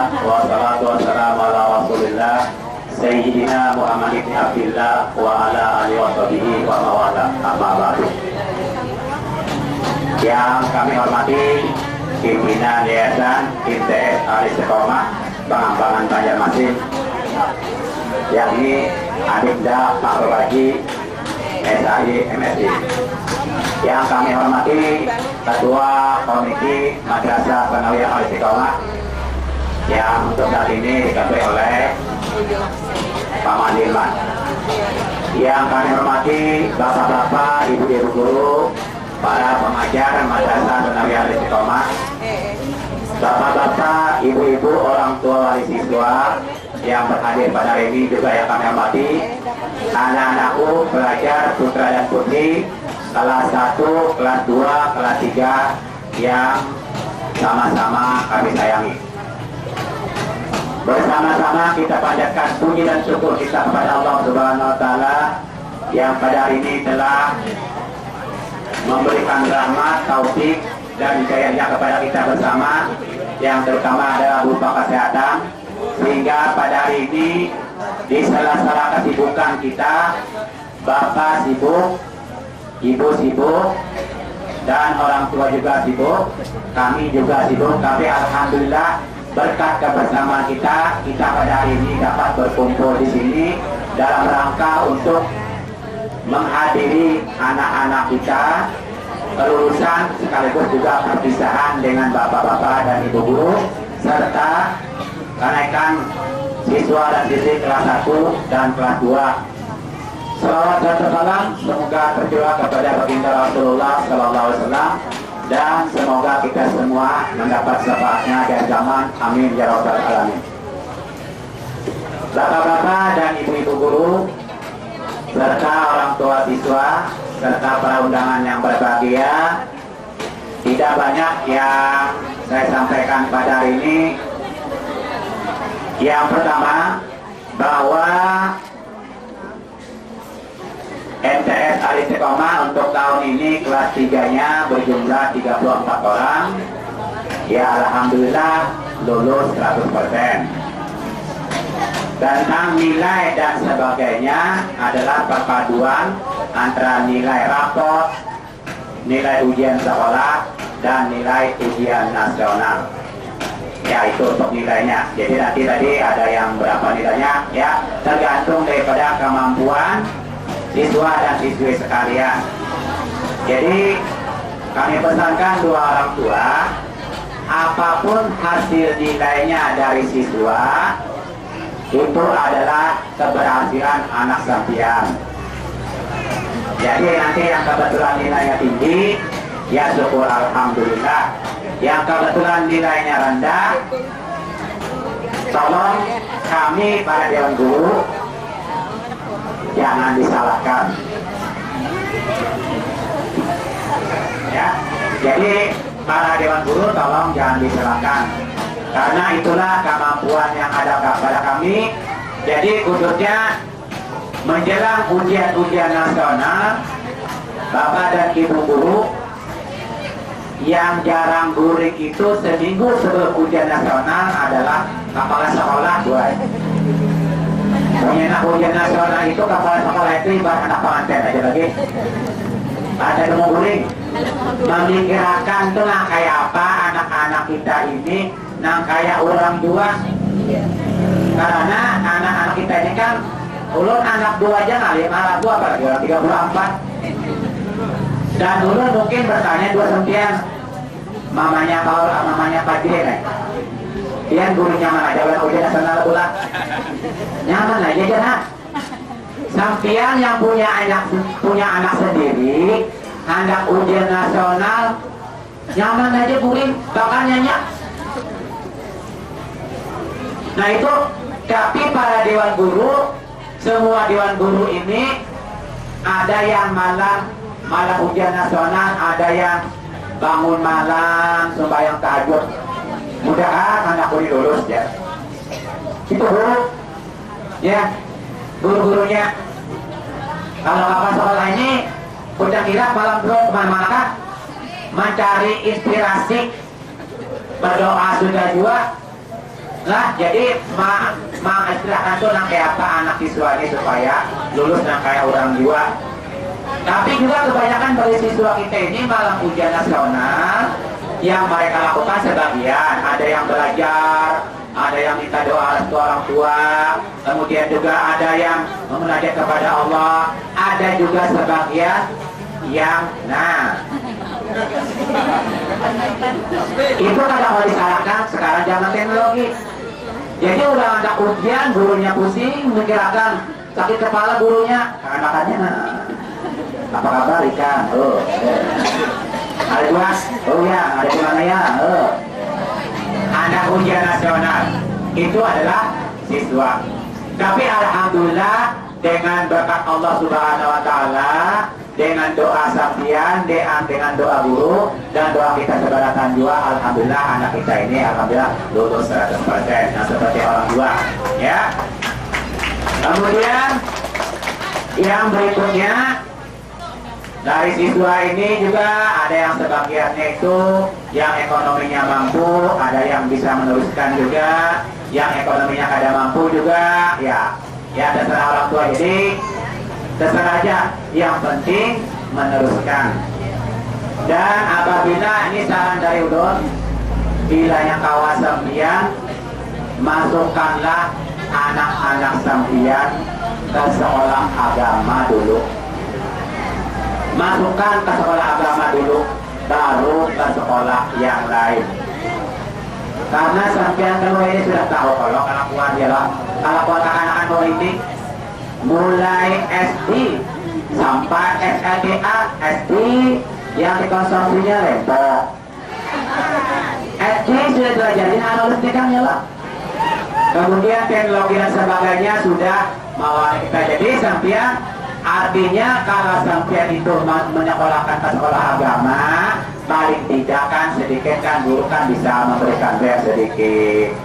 Alhamdulillah wassalatu wassalamu ala Rasulillah Sayyidina Muhammad ibn Abdillah wa ala alihi wa sahbihi wa mawala amma ba'du. Yang kami hormati pimpinan Yayasan IMTS Al-Istiqomah Pengembangan Banjarmasin, yakni Adinda Pak Robaji SAI MSI. Yang kami hormati Ketua Komiti Madrasah Sanawiyah Al-Istiqomah yang untuk saat ini diketuai oleh Pak Mandirman. Yang kami hormati Bapak-bapak, Ibu-ibu guru, para pengajar Madrasah Sanawiyah Al-Istiqomah, Bapak-bapak, Ibu-ibu, orang tua wali siswa yang berhadir pada hari ini juga yang kami hormati, anak-anakku, pelajar, putra dan putri kelas 1, kelas 2, kelas 3 yang sama-sama kami sayangi. Bersama-sama kita panjatkan puji dan syukur kita kepada Allah Subhanahu wa Ta'ala yang pada hari ini telah memberikan rahmat, taufik dan hidayahnya kepada kita bersama, yang terutama adalah berupa kesehatan, sehingga pada hari ini di sela-sela kesibukan kita, Bapak sibuk, Ibu sibuk, dan orang tua juga sibuk, kami juga sibuk, tapi alhamdulillah berkat kebersamaan kita pada hari ini dapat berkumpul di sini dalam rangka untuk menghadiri anak-anak kita kelulusan sekaligus juga perpisahan dengan bapak-bapak dan ibu guru serta kenaikan siswa dan siswi kelas 1 dan kelas 2. Salawat dan salam semoga tercurah kepada baginda Rasulullah Sallallahu Alaihi Wasallam dan semoga kita semua mendapat syafaatnya dari zaman. Amin ya rabbal alamin. Bapak-bapak dan ibu-ibu guru serta orang tua siswa serta para undangan yang berbahagia, tidak banyak yang saya sampaikan pada hari ini. Yang pertama, bahwa MTS Al-Istiqomah untuk tahun ini kelas 3-nya berjumlah 34 orang. Ya alhamdulillah lulus 100%. Tentang nilai dan sebagainya adalah perpaduan antara nilai rapot, nilai ujian sekolah, dan nilai ujian nasional. Ya itu untuk nilainya. Jadi nanti tadi ada yang berapa nilainya, ya tergantung daripada kemampuan siswa dan siswi sekalian. Jadi kami pesankan dua orang tua, apapun hasil nilainya dari siswa itu adalah keberhasilan anak sampean. Jadi nanti yang kebetulan nilainya tinggi, ya syukur alhamdulillah. Yang kebetulan nilainya rendah, tolong kami para dewan guru jangan disalahkan. Ya, jadi para dewan guru tolong jangan disalahkan. Karena itulah kemampuan yang ada pada kami. Jadi khususnya menjelang ujian-ujian nasional, Bapak dan Ibu guru yang jarang guring itu seminggu sebelum ujian nasional adalah kepala sekolah dua. Menyenak ujian nasional itu kepala sekolah itu ibarat anak pengantin aja lagi. Ada yang mau guring, memikirkan tuh lah kayak apa anak-anak kita ini, nah kayak orang dua. Karena anak-anak kita ini kan ulun anak dua aja ngalih, anak dua apalagi orang 34. Dan ulun mungkin bertanya dua sentian, mamanya Paul, mamanya Pak Jire kan. Dia guru nyaman aja, bukan ujian nasional pula. Nyaman aja jangan. Sampian yang punya anak sendiri, hendak ujian nasional, nyaman aja guring, bakal nyanyi. Nah itu, tapi para dewan guru, semua dewan guru ini ada yang malam ujian nasional, ada yang bangun malam sembahyang tahajud. Mudah-mudahan anak guru lulus ya. Itu guru, ya guru-gurunya. Kalau bapak sekolah ini udah kira malam belum kemana-mana kan, mencari inspirasi, berdoa sudah juga. Nah, jadi istilahkan tuh nang kayak apa anak siswa ini supaya lulus nang kayak orang jiwa. Tapi juga kebanyakan dari siswa kita ini malam ujian nasional yang mereka lakukan sebagian, ada yang belajar, ada yang minta doa restu orang tua, kemudian juga ada yang memunajat kepada Allah, ada juga sebagian yang itu kadang mau disalahkan sekarang zaman teknologi. Jadi udah ada ujian, gurunya pusing, mikirakan sakit kepala gurunya, karena makanya apa kabar ikan? Ada tuas? Oh ya, ada gimana ya? Anak ujian nasional itu adalah siswa. Tapi alhamdulillah dengan berkat Allah Subhanahu Wa Taala, dengan doa sampian, dengan doa guru dan doa kita sebaratan juga, alhamdulillah anak kita ini alhamdulillah lulus 100%. Nah seperti orang tua, ya. Kemudian yang berikutnya dari siswa ini juga ada yang sebagiannya itu yang ekonominya mampu, ada yang bisa meneruskan juga, yang ekonominya kada mampu juga, ya terserah orang tua. Jadi terserah aja, yang penting meneruskan. Dan apabila ini saran dari ulun, bila yang kawas sampian, masukkanlah anak-anak sampian ke sekolah agama dulu. Masukkan ke sekolah agama dulu, baru ke sekolah yang lain. Karena sampean kalau ini sudah tahu kalau kelakuan dia lah, kelakuan anak-anak politik mulai SD sampai SLTA, SD yang dikonsumsinya rempok. SD sudah diajarin analis tikangnya lah. Kemudian teknologi dan sebagainya sudah mau kita jadi sampean. Artinya kalau sampean itu menyekolahkan ke sekolah agama, paling tidak kan sedikit kan guru kan bisa memberikan biaya sedikit.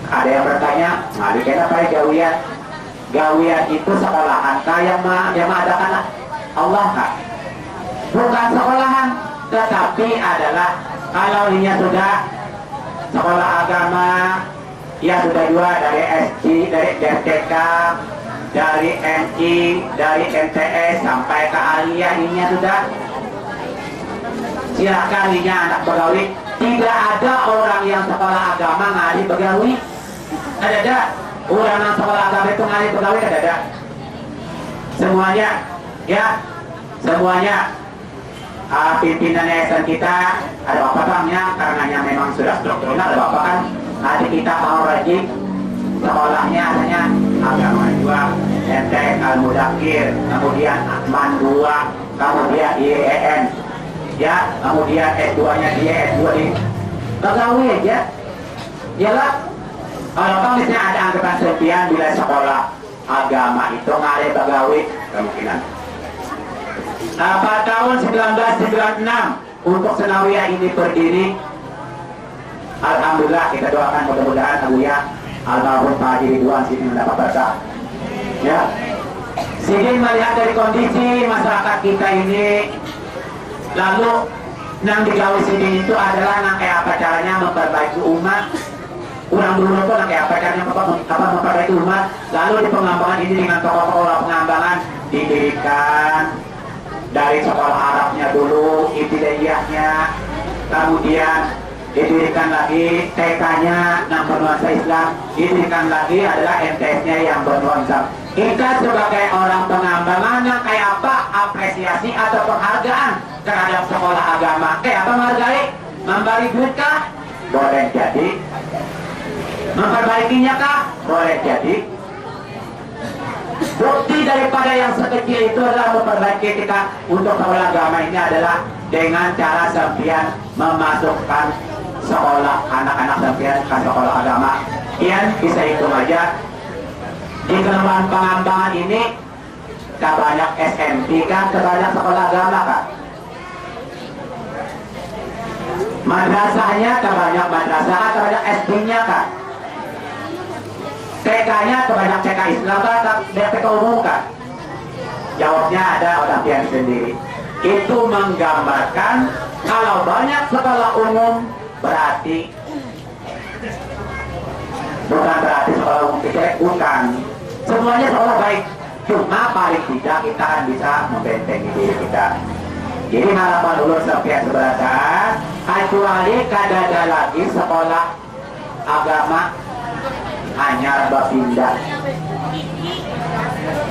Ada yang bertanya, ngali kenapa ya gawian? Gawian itu sekolahan yang mengadakan Allah kan? Bukan sekolahan, tetapi adalah kalau ini sudah sekolah agama, ya sudah juga dari SD, dari TK, dari MI, dari MTS sampai ke aliyah ini sudah. Silakan ini anak begawi. Tidak ada orang yang sekolah agama ngali begawi. Ada orang yang sekolah agama itu ngali begawi, ada. Semuanya, ya, semuanya. Pimpinan yayasan kita ada bapak bangnya, karenanya memang sudah strukturnya ada bapak kan. Adik kita mau rajin sekolahnya hanya agama 2, MTek, Al-Mudakir, kemudian Akman 2, kemudian IEN, ya, kemudian S2-nya dia S2 di begawi aja. Yalah, kalau misalnya ada anggapan sepian bila sekolah agama itu ngali begawi kemungkinan. Pada tahun 1996 untuk Senawiyah ini berdiri, alhamdulillah kita doakan mudah-mudahan Abuya almarhum Pak Haji Ridwan sini mendapat berkah. Ya, sini melihat dari kondisi masyarakat kita ini, lalu nang digawe sini itu adalah nang kayak apa caranya memperbaiki umat. Kurang dulu pun nang kayak apa caranya memperbaiki umat. Lalu di pengembangan ini dengan tokoh-tokoh pengembangan didirikan dari sekolah Arabnya dulu, ibtidaiyahnya, kemudian didirikan lagi TK-nya yang bernuansa Islam, didirikan lagi adalah MTS-nya yang bernuansa. Kita sebagai orang pengembangan yang kayak apa apresiasi atau penghargaan terhadap sekolah agama, kayak apa menghargai? Memberi duit kah? Boleh jadi. Memperbaikinya kah? Boleh jadi. Bukti daripada yang sekecil itu adalah memperbaiki kita untuk sekolah agama ini adalah dengan cara sampean memasukkan sekolah anak-anak sampean ke sekolah agama. Ian bisa hitung aja di kelemahan pengembangan ini kebanyak SMP kan, kebanyak sekolah agama kan. Madrasahnya kebanyak madrasah, kebanyak SD-nya kan. TK-nya kebanyak TK Islam kan, TK umum kan. Jawabnya ada orang yang sendiri. Itu menggambarkan kalau banyak sekolah umum berarti jelek, bukan. Semuanya seolah baik, cuma paling tidak kita kan bisa membentengi diri kita. Jadi harapan ulun sampai sebelah saat, kecuali kada ada lagi sekolah agama hanya berpindah.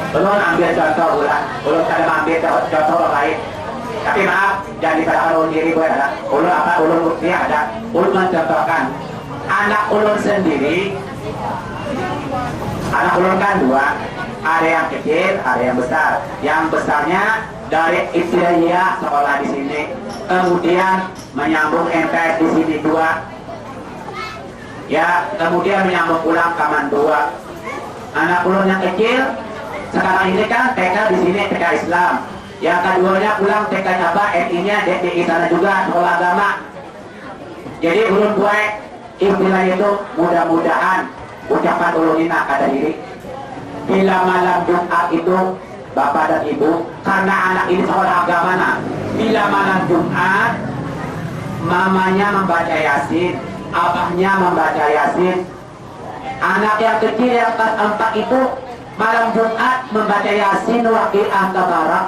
Ulun ambil contoh ulun kada ambil contoh orang lain. Tapi maaf, jangan disalahkan ulun diri gue ada. Ulun bukti ada. Ulun mencontohkan anak ulun sendiri. Anak ulun kan dua, ada yang kecil, ada yang besar. Yang besarnya dari ibtidaiyah sekolah di sini, kemudian menyambung MTS di sini 2, ya kemudian menyambung pulang Kaman 2. Anak ulun yang kecil sekarang ini kan TK di sini TK Islam. Yang keduanya pulang TK apa MI-nya di sana juga sekolah agama. Jadi ulun buat istilah itu mudah-mudahan ucapan ulun ini kada diri. Bila malam Jumat itu Bapak dan Ibu, karena anak ini sekolah agama, bila malam Jumat mamanya membaca Yasin, abahnya membaca Yasin, anak yang kecil yang kelas 4 itu malam Jumat membaca Yasin Waqi'ah Tabarak.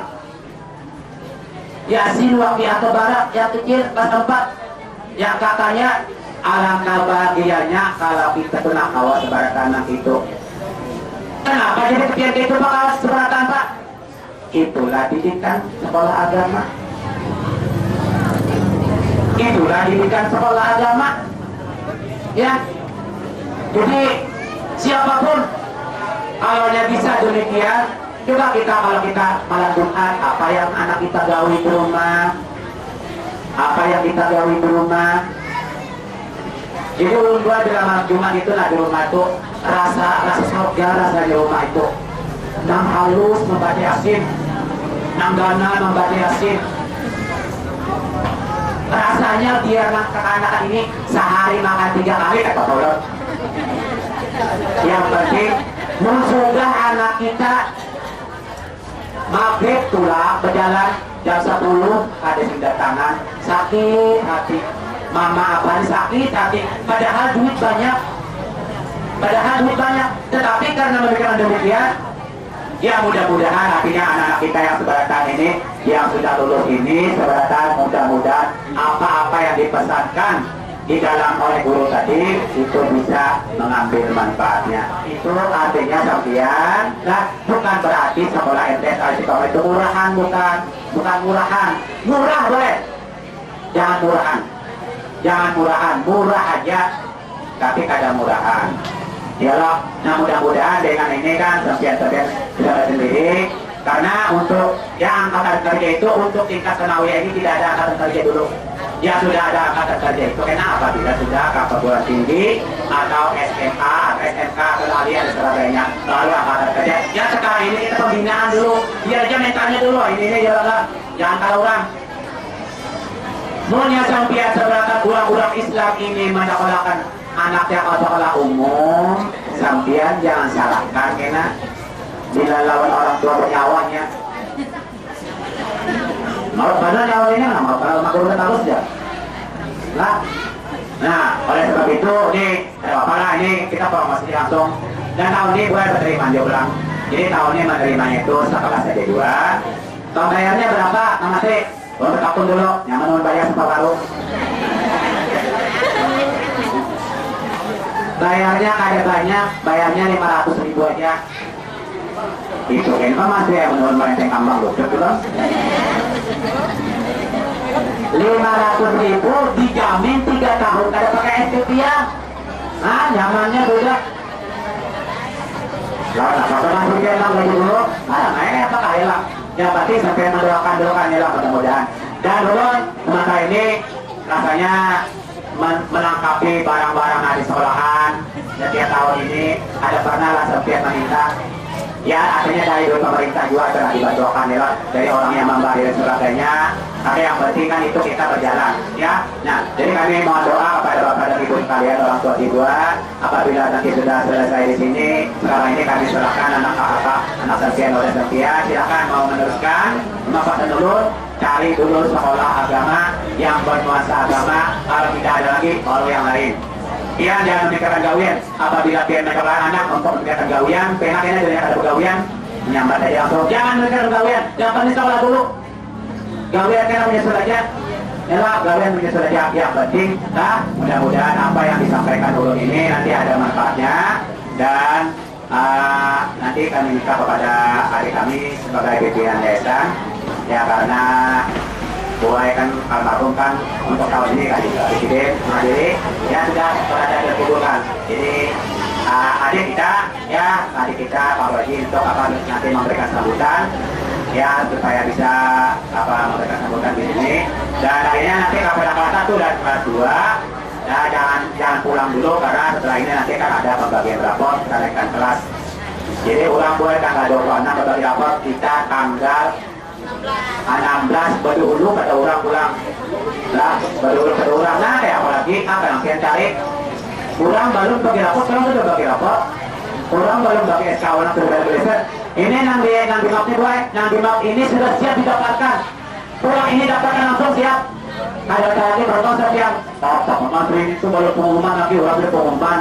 Yasin Waqi'ah Tabarak yang kecil kelas 4. Yang kakaknya alangkah bahagianya kalau kita kena kawas sebaratan anak itu. Kenapa jadi kecil itu Pak kawas sebaratan Pak? Itulah didikan sekolah agama. Itulah didikan sekolah agama. Ya. Jadi siapapun kalau bisa demikian juga kita kalau kita malam Jumat apa yang anak kita gawe di rumah, apa yang kita gawe di rumah. Jadi ulun gua dalam malam Jumat itu di rumah itu rasa surga rasa di rumah itu. Nang halus membaca Yasin, nang gana membaca Yasin. Rasanya biar anak ini sehari makan 3 kali kata tolong. Yang penting mensudah anak kita maghrib tulang berjalan jam 10 ada sing datangan sakit hati mama apa sakit hati padahal duit banyak tetapi karena memikirkan demikian ya mudah-mudahan artinya anak-anak kita yang sebaratan ini yang sudah lulus ini sebaratan mudah-mudahan apa-apa yang dipesankan di dalam oleh guru tadi itu bisa mengambil manfaatnya. Itu artinya sampean nah bukan berarti sekolah MTS sekolah itu murahan, bukan murahan, murah boleh, jangan murahan, murah aja tapi kadang murahan ya loh. Nah mudah-mudahan dengan ini kan sampean sudah sendiri karena untuk yang angkatan kerja itu untuk tingkat senawiyah ini tidak ada angkatan kerja dulu. Ya sudah ada angkatan kerja itu kenapa tidak sudah ke perguruan tinggi atau SMA atau SMK atau dan sebagainya lalu angkatan kerja. Ya sekarang ini kita pembinaan dulu biar aja mentalnya dulu ini jangan kalauran. Mulanya sampai seberapa kurang-kurang Islam ini menyekolahkan anaknya ke sekolah umum sampean jangan salahkan kena bila lawan orang tua bernyawanya. Mau pada nyawanya mau kalau makhluk terus ya. Nah, oleh sebab itu nih, apalah ini kita promosi langsung. Dan tahun ini gue berterima dia ulang. Jadi tahun ini menerimanya itu sekelas saja 2. Tahun bayarnya berapa? Nama sih? Boleh berkapun dulu. Yang mau bayar sempat baru. Bayarnya kada banyak, bayarnya 500.000 aja. Itu kan masih ya menurut Barenteng Kambang loh, betul? 500.000 dijamin 3 tahun kada pakai SPP ya. Nah, nyamannya beda. Lalu apa masuk dia lang lagi dulu? Apa kaya lah. Yang penting sampai mendoakan ya lah mudah-mudahan. Dan dulu maka ini rasanya melengkapi barang-barang di sekolahan. Setiap tahun ini ada pernah lah setiap meminta. Ya artinya dari pemerintah juga telah dibantukan ya dari orang yang membayar dan sebagainya. Tapi yang penting kan itu kita berjalan ya. Nah jadi kami mohon doa kepada bapak dan ibu sekalian orang tua dua. Apabila nanti sudah selesai di sini, sekarang ini kami serahkan anak kakak, anak sampean oleh sampean. Silakan mau meneruskan, memanfaatkan dulu, cari dulu sekolah agama yang bernuansa agama. Kalau tidak ada lagi, baru yang lain. Ia jangan memikirkan gawian. Apabila dia memikirkan anak untuk memikirkan gawian, pengennya dari ada gawian, menyambat aja langsung. Jangan memikirkan gawian, jangan penting sekolah dulu. Gawian kena menyusul aja. Yalah, gawian menyusul aja. Yang penting, nah, mudah-mudahan apa yang disampaikan ulun ini nanti ada manfaatnya dan nanti kami minta kepada adik kami sebagai pimpinan yayasan ya, karena mulai kan almarhum kan untuk tahun ini kan presiden sendiri ya sudah berada dikuburkan. Jadi adik kita Pak Waji untuk nanti memberikan sambutan ya, supaya bisa memberikan sambutan di sini. Dan akhirnya nanti kepada kelas 1 dan kelas 2 ya, jangan pulang dulu karena setelah ini nanti kan ada pembagian raport kenaikan kelas. Jadi ulang mulai tanggal 26 berbagi raport kita tanggal 16 berdulu kata orang pulang lah, berdulu nah kayak apalagi apa yang saya cari orang belum bagi raport, orang sudah bagi raport, orang belum bagi SK, orang sudah bagi ini nang map ini sudah siap didapatkan, orang ini dapatkan langsung siap. Ada lagi berapa yang tak menteri itu baru pengumuman lagi, orang sudah pengumuman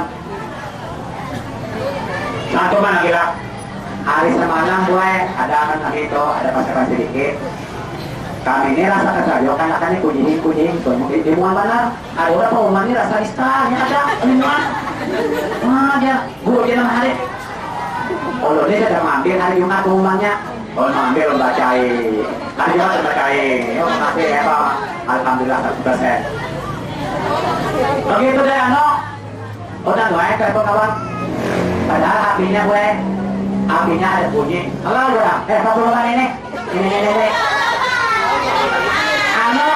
satu mana kira hari semalam gue ada akan lagi itu ada pasukan sedikit. Kami ini rasa kesayokan akan kunying di muan benar. Ada orang pengumuman ini rasa istilahnya ada minuman. Dia guru dia 6 hari. Kalau dia sudah mengambil hari Jumat pengumumannya. Kalau mengambil membacai. Hari Jumat membacai. Nanti apa? Alhamdulillah 100%. Begitu deh ano. Udah gue telepon kawan. Padahal apinya gue. Apinya ada bunyi. Halo orang. Pengumuman ini. Ini. Ano,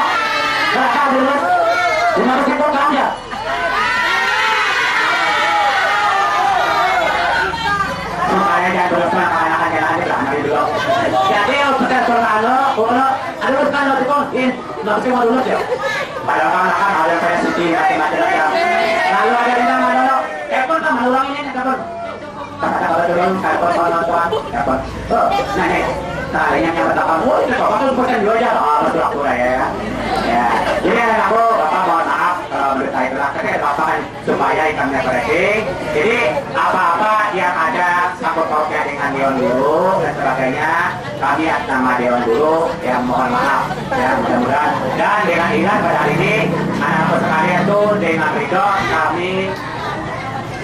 berapa dulu? 500 kamu ya? Supaya jangan berlebihan anak-anak yang ada lah, nanti dulu. Jadi kita suruh ada urusan lo dikonsin, nanti mau dulu ya. Padahal kan ada yang saya suci, mati-mati aja. Lalu ada bintang mana? Telepon sama ulang ini, telepon. Kata-kata dulu, telepon tuan, telepon. Nah nih. Tarinya yang pertama, itu bapak tuh persen dulu aja, betul aku ya. Ya, jadi aku bapak mohon maaf kalau menurut saya telah bapak supaya ikannya breaking. Jadi apa-apa yang ada sangkut pautnya dengan Dewan Guru dan sebagainya, kami atas nama Dewan Guru yang mohon maaf. Ya, mudah-mudahan dan dengan ingat pada hari ini anak-anak sekalian tuh dengan ridho kami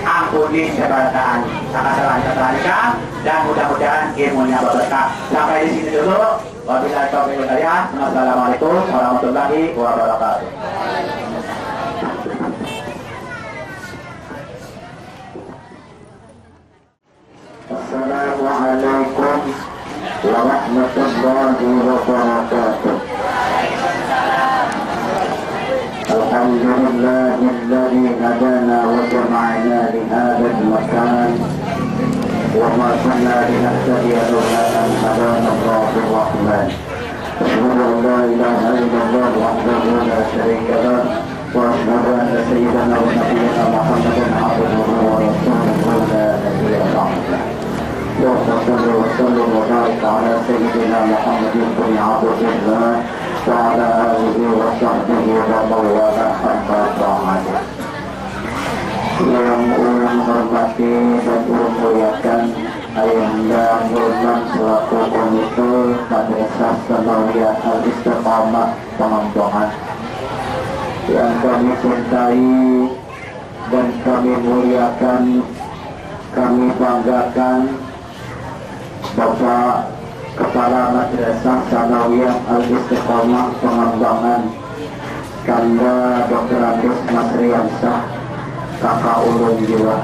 ampuni keberatan kesalahan dan mudah-mudahan ilmunya berberkah. Sampai di sini dulu. Wabillahi taufiq wal hidayah. Wassalamualaikum warahmatullahi wabarakatuh. Assalamualaikum warahmatullahi wabarakatuh. Alhamdulillahilladzi hadana wa jama'ana li hadzal makan wa ma kunna linahtadiya lawla an hadana Allahur Rahman. Asyhadu an la ilaha illallah wahdahu la syarika lah wa asyhadu anna sayyidana wa nabiyyana Muhammadan abduhu wa rasuluhu la nabiyya ba'dahu. Wa sallallahu wa baraka ala sayyidina Muhammadin bin Abdullah wa ala alihi wa sahbihi wa mawala hamda ta'ala. Yang ulun hormati dan ulun muliakan Ayahanda Nurman selaku komite Madrasah Sanawiyah Al-Istiqamah Pengembangan, yang kami cintai dan kami muliakan, kami banggakan Bapak Kepala Madrasah Sanawiyah Al-Istiqamah Pengembangan Kanda Dr. Andus Masriansah, kakak ulun jiwa,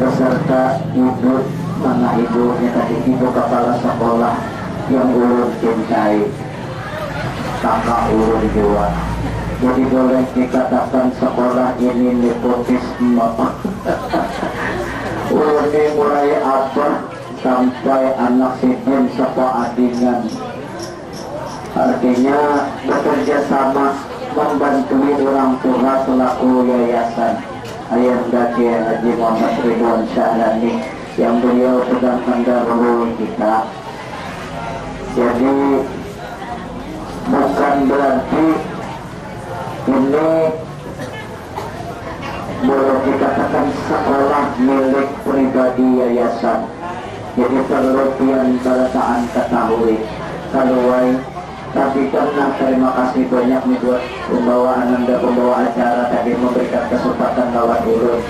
beserta ibu, mana ibunya tadi, ibu kepala sekolah yang ulun cintai, kakak ulun jiwa. Jadi boleh dikatakan sekolah ini nepotisme. Ulun ini mulai abah sampai anak sidin sapa adingan, artinya bekerja sama membantui orang tua selaku yayasan Ayahanda Kiai Haji Muhammad Ridwan Syahrani yang beliau sedang mendahului kita. Jadi bukan berarti ini boleh dikatakan sekolah milik pribadi yayasan. Jadi perlu pian berataan ketahui kalau tapi karena terima kasih banyak nih buat pembawa acara tadi memberikan kesempatan lawan ulun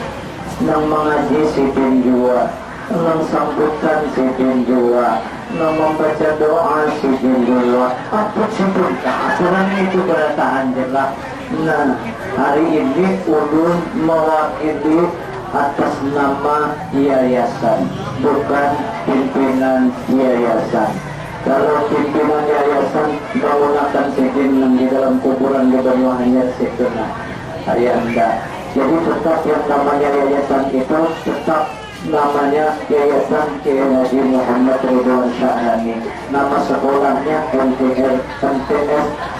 nang mengaji si jua, nang sambutan si jua, nang membaca doa si jua, apa sih aturan itu berataan jelas. Nah, hari ini ulun mewakili atas nama yayasan, bukan pimpinan yayasan. Kalau pimpinan yayasan menggunakan sidin di dalam kuburan di bawahnya sidina, ayanda. Jadi tetap yang namanya yayasan itu tetap namanya Yayasan Kiai Haji Muhammad Ridwan Syahani. Nama sekolahnya MTS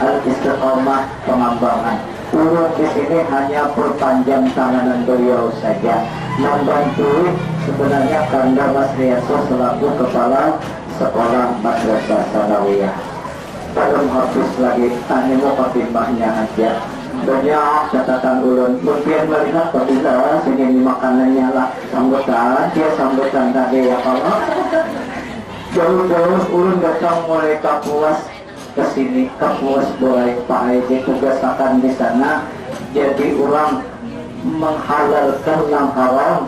Al-Istiqomah Pengembangan. Ulun di sini hanya perpanjang tanganan beliau saja, membantu sebenarnya Kanda Mas Riyaso selaku kepala sekolah madrasah sanawiyah. Belum habis lagi, tanya mau pertimbangnya aja. Banyak catatan ulun. Mungkin melihat apabila segini makanannya lah sambutan, dia sambutan tadi ya kalau jauh-jauh ulun datang mulai Kapuas ke sini, Kapuas boleh Pak Haji tugasakan di sana. Jadi orang menghalalkan yang haram,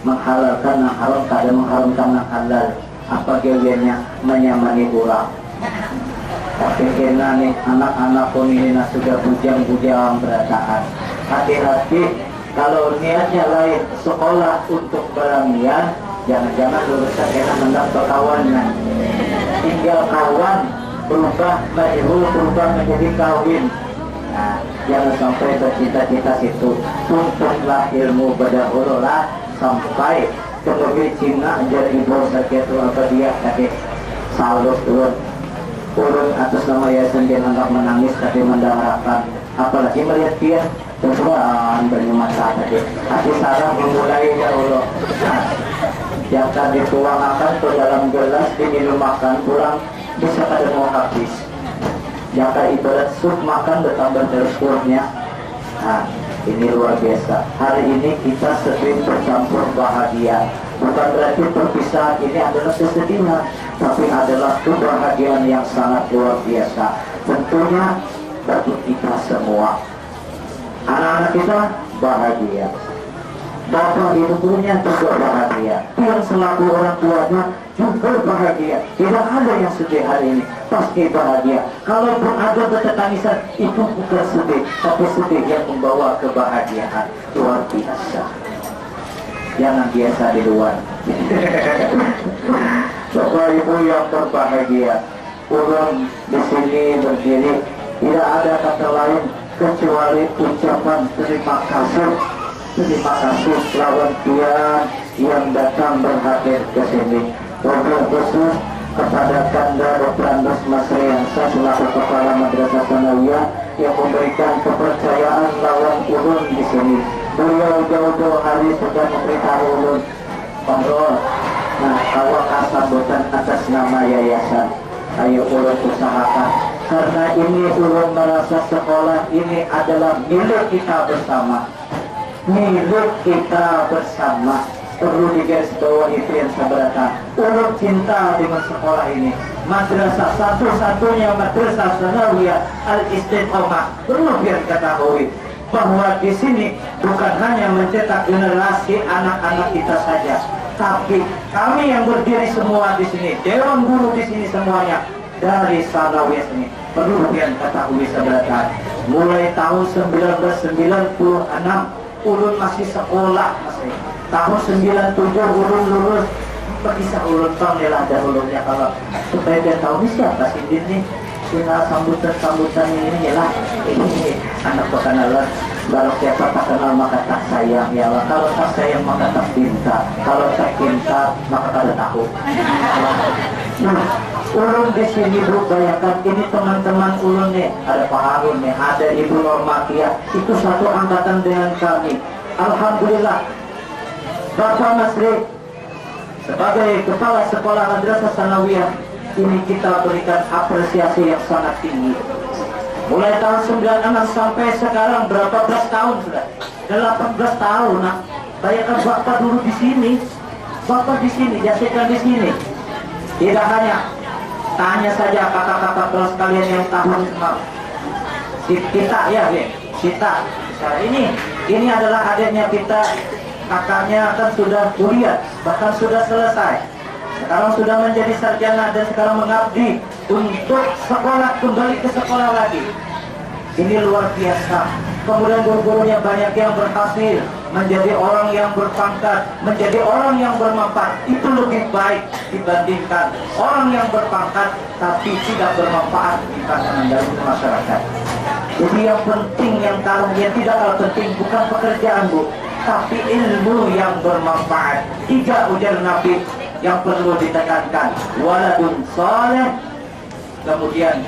menghalalkan yang haram, kada mengharamkan yang halal. Apa gawiannya menyamani orang. Tapi kena nih anak-anak pun ini sudah bujang-bujang berataan. Hati-hati kalau niatnya lain sekolah untuk beramian, jangan-jangan lulusan kena mendak perkawanan. Tinggal kawan berubah menjadi kawin. Nah, jangan sampai bercita-cita situ. Tuntutlah ilmu berdahulu lah sampai ke negeri Cina jadi ibu sakit apa dia tadi salut turun atas nama yayasan dia anggap menangis tapi mendaharakan, apalagi melihat dia tersuaan bernyumasa tadi hati sarah memulai dahulu. Nah, yang tadi tuangkan ke dalam gelas diminum makan kurang bisa pada mau habis. Jika ibarat sup makan bertambah terus kurnya. Nah, ini luar biasa. Hari ini kita sering bercampur bahagia. Bukan berarti perpisahan ini adalah kesedihan, tapi adalah kebahagiaan yang sangat luar biasa. Tentunya bagi kita semua. Anak-anak kita bahagia, bapak ibunya juga bahagia, yang selaku orang tuanya juga bahagia. Tidak ada yang sedih hari ini, pasti bahagia. Kalaupun ada ketangisan, itu bukan sedih, tapi sedih yang membawa kebahagiaan. Luar biasa. Jangan biasa di luar. Bapak Ibu yang berbahagia, ulun di sini berdiri tidak ada kata lain kecuali ucapan terima kasih. Terima kasih lawan pian yang datang berhadir ke sini. Wabil khusus kepada Kanda Dr. Andes Mas Riyansa selaku Kepala Madrasah Sanawiyah yang memberikan kepercayaan lawan ulun di sini. Beliau jauh-jauh hari sudah memberitahu ulun kontrol. Nah, awak sambutan atas nama yayasan. Ayo ulun usahakan. Karena ini ulun merasa sekolah ini adalah milik kita bersama. Milik kita bersama. Perlu digarisbawahi yang sabaratan. Ulun cinta dengan sekolah ini. Madrasah satu-satunya madrasah sanawiyah Al-Istiqomah. Perlu biar ketahui bahwa di sini bukan hanya mencetak generasi anak-anak kita saja, tapi kami yang berdiri semua di sini, dewan guru di sini semuanya dari sanawiyah ini. Perlu kalian ketahui saudara, mulai tahun 1996 ulun masih sekolah masih. Tahun 97 ulun lulus. Bisa ulun panggil ada ulunnya kalau supaya dia tahu ini siapa sih ini. Kita sambutan ini lah. Ini anak kenalan. Kalau siapa tak kenal maka tak sayang ya Allah. Kalau tak sayang maka tak cinta. Kalau tak cinta maka tak takut. Nah, ulun di sini bro, bayangkan ini teman-teman ulun nih, ada Pak Harun nih, ada Ibu Normatia, itu satu angkatan dengan kami. Alhamdulillah, Bapak Masri sebagai kepala sekolah madrasah sanawiyah ini kita berikan apresiasi yang sangat tinggi. Mulai tahun 96 sampai sekarang berapa belas tahun sudah? 18 tahun. Nah, bayangkan bapak dulu di sini, bapak di sini, jasikan di sini. Tidak hanya, tanya saja kakak-kakak kelas kalian yang tahun kita ya, kita. Sekarang ini adalah adiknya kita, kakaknya kan sudah kuliah, bahkan sudah selesai. Sekarang sudah menjadi sarjana dan sekarang mengabdi untuk sekolah, kembali ke sekolah lagi. Ini luar biasa. Kemudian guru-gurunya banyak yang berhasil menjadi orang yang berpangkat, menjadi orang yang bermanfaat. Itu lebih baik dibandingkan orang yang berpangkat tapi tidak bermanfaat di kalangan dari masyarakat. Jadi yang penting, yang tidak kalah penting bukan pekerjaan, Bu, tapi ilmu yang bermanfaat. 3 ujar Nabi yang perlu ditekankan, waladun saleh, kemudian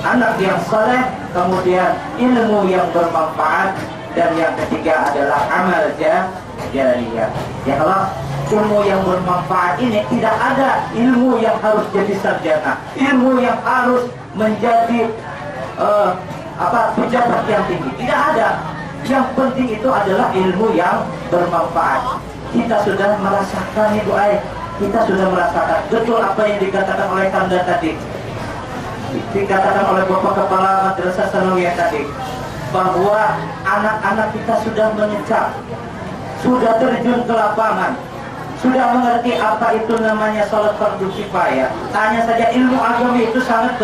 anak yang saleh, kemudian ilmu yang bermanfaat, dan yang ketiga adalah amal jariyah. Ya, kalau ilmu yang bermanfaat ini tidak ada ilmu yang harus jadi sarjana, ilmu yang harus menjadi pejabat yang tinggi, tidak ada. Yang penting itu adalah ilmu yang bermanfaat. Kita sudah merasakan, Ibu Ai, kita sudah merasakan betul apa yang dikatakan oleh Kanda tadi, dikatakan oleh Bapak Kepala Madrasah Sanawiyah tadi, bahwa anak-anak kita sudah mengecap, sudah terjun ke lapangan, sudah mengerti apa itu namanya salat fardu kifayah. Tanya saja, ilmu agama itu sangat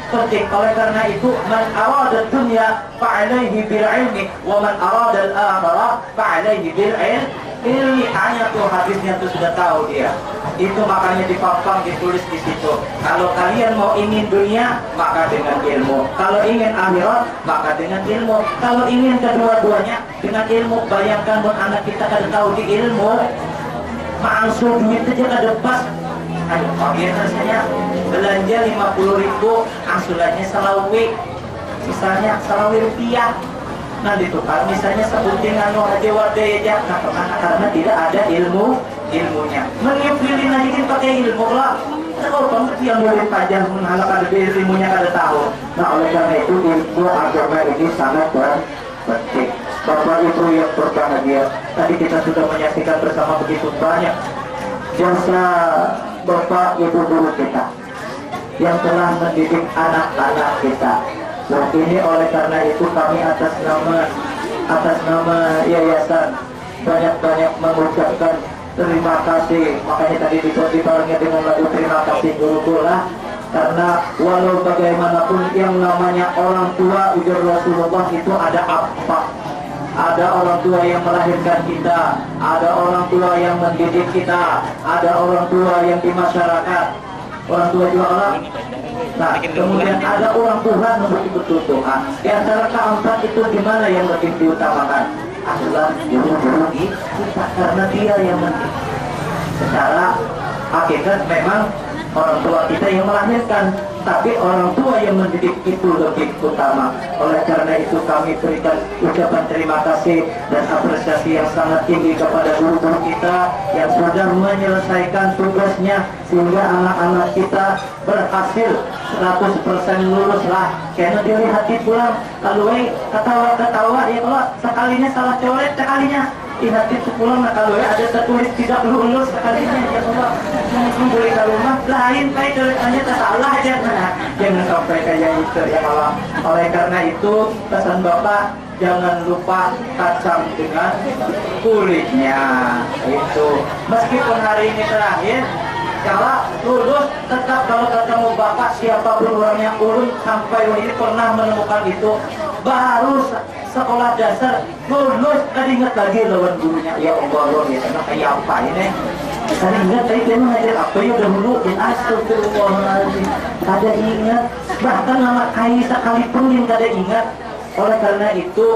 penting. Oleh karena itu, man arada dunya fa'alaihi bil ilmi wa man arada al-akhirah fa'alaihi bil ilmi. Hanya tuh hadisnya tuh sudah tahu dia. Itu makanya dipampang, ditulis di situ. Kalau kalian mau ingin dunia, maka dengan ilmu. Kalau ingin akhirat, maka dengan ilmu. Kalau ingin kedua-duanya, dengan ilmu. Bayangkan buat anak kita kada tahu di ilmu, mangsur duit aja kada pas. Aduh, biasa saya belanja 50.000, angsurannya selawi, misalnya selawi rupiah. Nah ditukar misalnya sebutin aja wadah aja. Nah kemana? Karena tidak ada ilmunya. Menipilin aja kita pakai ilmu lah. Kalau kamu yang boleh pajak menghalak ada ilmunya kada tahu. Nah oleh karena itu ilmu agama ini sangat penting. Bapak Ibu yang berbahagia, tadi kita sudah menyaksikan bersama begitu banyak jasa Bapak Ibu guru kita yang telah mendidik anak-anak kita. Nah ini oleh karena itu kami atas nama yayasan banyak-banyak mengucapkan terima kasih. Makanya tadi dibarengi dengan lagu terima kasih guru-guru lah. Karena walau bagaimanapun yang namanya orang tua, ujar Rasulullah, itu ada apa? Ada orang tua yang melahirkan kita, ada orang tua yang mendidik kita, ada orang tua yang di masyarakat, orang tua juga orang. Nah, kemudian ada orang Tuhan untuk betul Tuhan. Di antara keempat itu gimana yang lebih diutamakan? Adalah guru-guru kita, karena dia yang mendidik. Secara hakikat memang orang tua kita yang melahirkan, tapi orang tua yang mendidik itu lebih utama. Oleh karena itu kami berikan ucapan terima kasih dan apresiasi yang sangat tinggi kepada guru-guru kita yang sudah menyelesaikan tugasnya sehingga anak-anak kita berhasil 100% lulus lah. Karena dilihat di pulang, kalau ketawa ya, kalau sekalinya salah coret, sekalinya di hati sepulang, kalau ada tertulis tidak lulus sekalinya, ya Allah, mungkin boleh ke rumah lain kayak tulisannya tersalah aja. Nah, jangan sampai kayak itu ya Allah. Oleh karena itu pesan Bapak, jangan lupa kacang dengan kulitnya. Itu meskipun hari ini terakhir, kalau lulus tetap, kalau ketemu Bapak siapapun orangnya, ulun sampai ini pernah menemukan itu, baru sekolah dasar lulus kan ingat lagi lawan gurunya. Ya Allah, ya kayak apa ini? Saya ingat tadi dia mengajar apa ya dahulu, astagfirullahaladzim, kada ingat, bahkan nama Kai sekalipun yang kada ingat. Oleh karena itu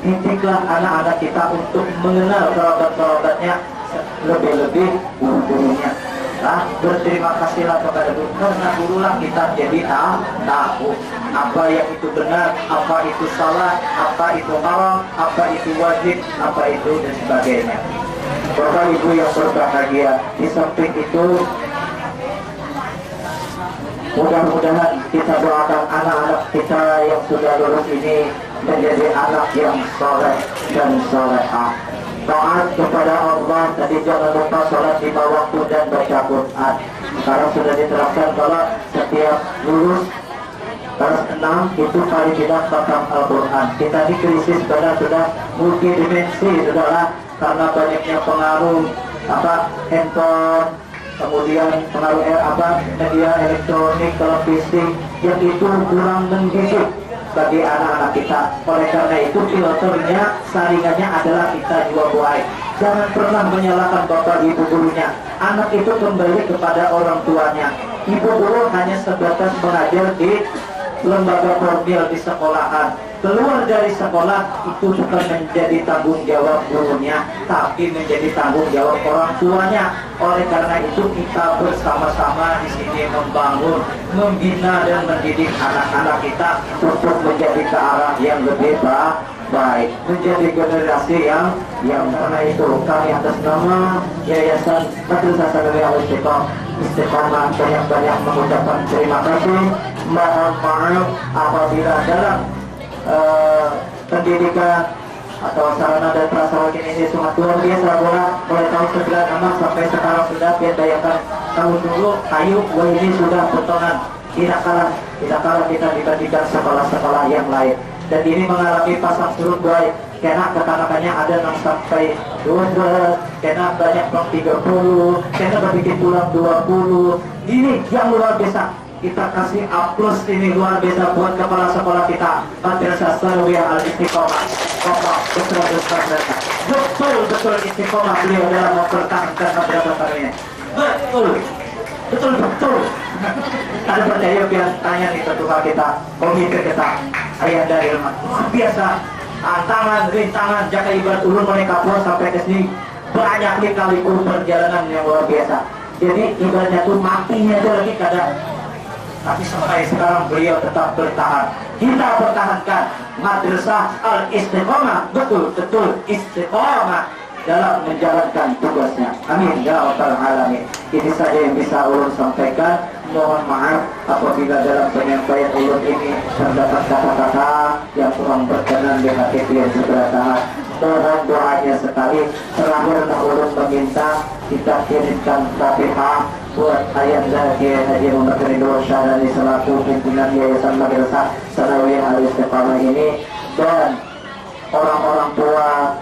didiklah anak-anak kita untuk mengenal kerabat-kerabatnya, lebih-lebih guru-gurunya. Nah, berterima kasihlah kepada guru, karena gurulah kita jadi tahu apa yang itu benar, apa itu salah, apa itu haram, apa itu wajib, apa itu dan sebagainya. Bapak Ibu yang berbahagia, di samping itu Mudah-mudahan kita doakan anak-anak kita yang sudah lulus ini menjadi anak yang soleh dan solehah. Taat kepada Allah, tadi jangan lupa sholat di bawah waktu dan baca Quran. Sekarang sudah diterapkan kalau setiap lulus kelas 6 itu paling tidak khatam Al-Quran. Kita di krisis benar sudah multidimensi, sudahlah, karena banyaknya pengaruh handphone, kemudian pengaruh media elektronik, televisi yang itu kurang mendidik bagi anak-anak kita. Oleh karena itu filternya, saringannya adalah kita juga baik. Jangan pernah menyalahkan bapak ibu gurunya. Anak itu kembali kepada orang tuanya. Ibu guru hanya sebatas mengajar di lembaga formil di sekolahan. Keluar dari sekolah itu bukan menjadi tanggung jawab gurunya, tapi menjadi tanggung jawab orang tuanya. Oleh karena itu kita bersama-sama di sini membangun, membina dan mendidik anak-anak kita untuk menjadi ke arah yang lebih baik, menjadi generasi yang mana itu. Kami atas nama Yayasan Madrasah Sanawiyah Istiqomah banyak-banyak mengucapkan terima kasih. Mohon maaf apabila dalam pendidikan atau sarana dan prasarana ini sangat luar biasa. Mulai tahun 96 sampai sekarang sudah bayangkan tahun dulu kayu ini sudah potongan. Tidak kalah kita dibandingkan sekolah-sekolah yang lain. Dan ini mengalami pasang surut baik. Karena kekanakannya ada 6 sampai 12, karena banyak pulang 30, karena berbikin pulang 20. Ini yang luar biasa. Kita kasih aplaus ini luar biasa buat kepala sekolah kita, Madrasah Sanawiyah Al-Istiqomah. Bapak betul istiqomah beliau dalam mempertahankan Madrasah Sanawiyah. Betul. Ada percaya biar tanya nih ketua kita, komite kita, ayah dari rumah. Biasa tantangan, rintangan, jaka ibarat ulun mereka puas sampai ke sini banyak kali perjalanan yang luar biasa. Jadi ibaratnya tuh matinya itu lagi kadang. Tapi sampai sekarang beliau tetap bertahan. Kita pertahankan Madrasah Al-Istiqomah, betul istiqomah dalam menjalankan tugasnya. Amin ya rabbal alamin. Ini saja yang bisa ulun sampaikan. Mohon maaf apabila dalam penyampaian ulun ini terdapat kata-kata yang kurang berkenan di hati yang sebelah. Mohon doanya sekali. Terakhir ulun meminta kita kirimkan Fatihah buat Ayanda Kiai Haji Muhammad Ridho Syahrani selaku pimpinan Yayasan Madrasah Sanawiyah Al-Istiqomah ini, dan orang-orang tua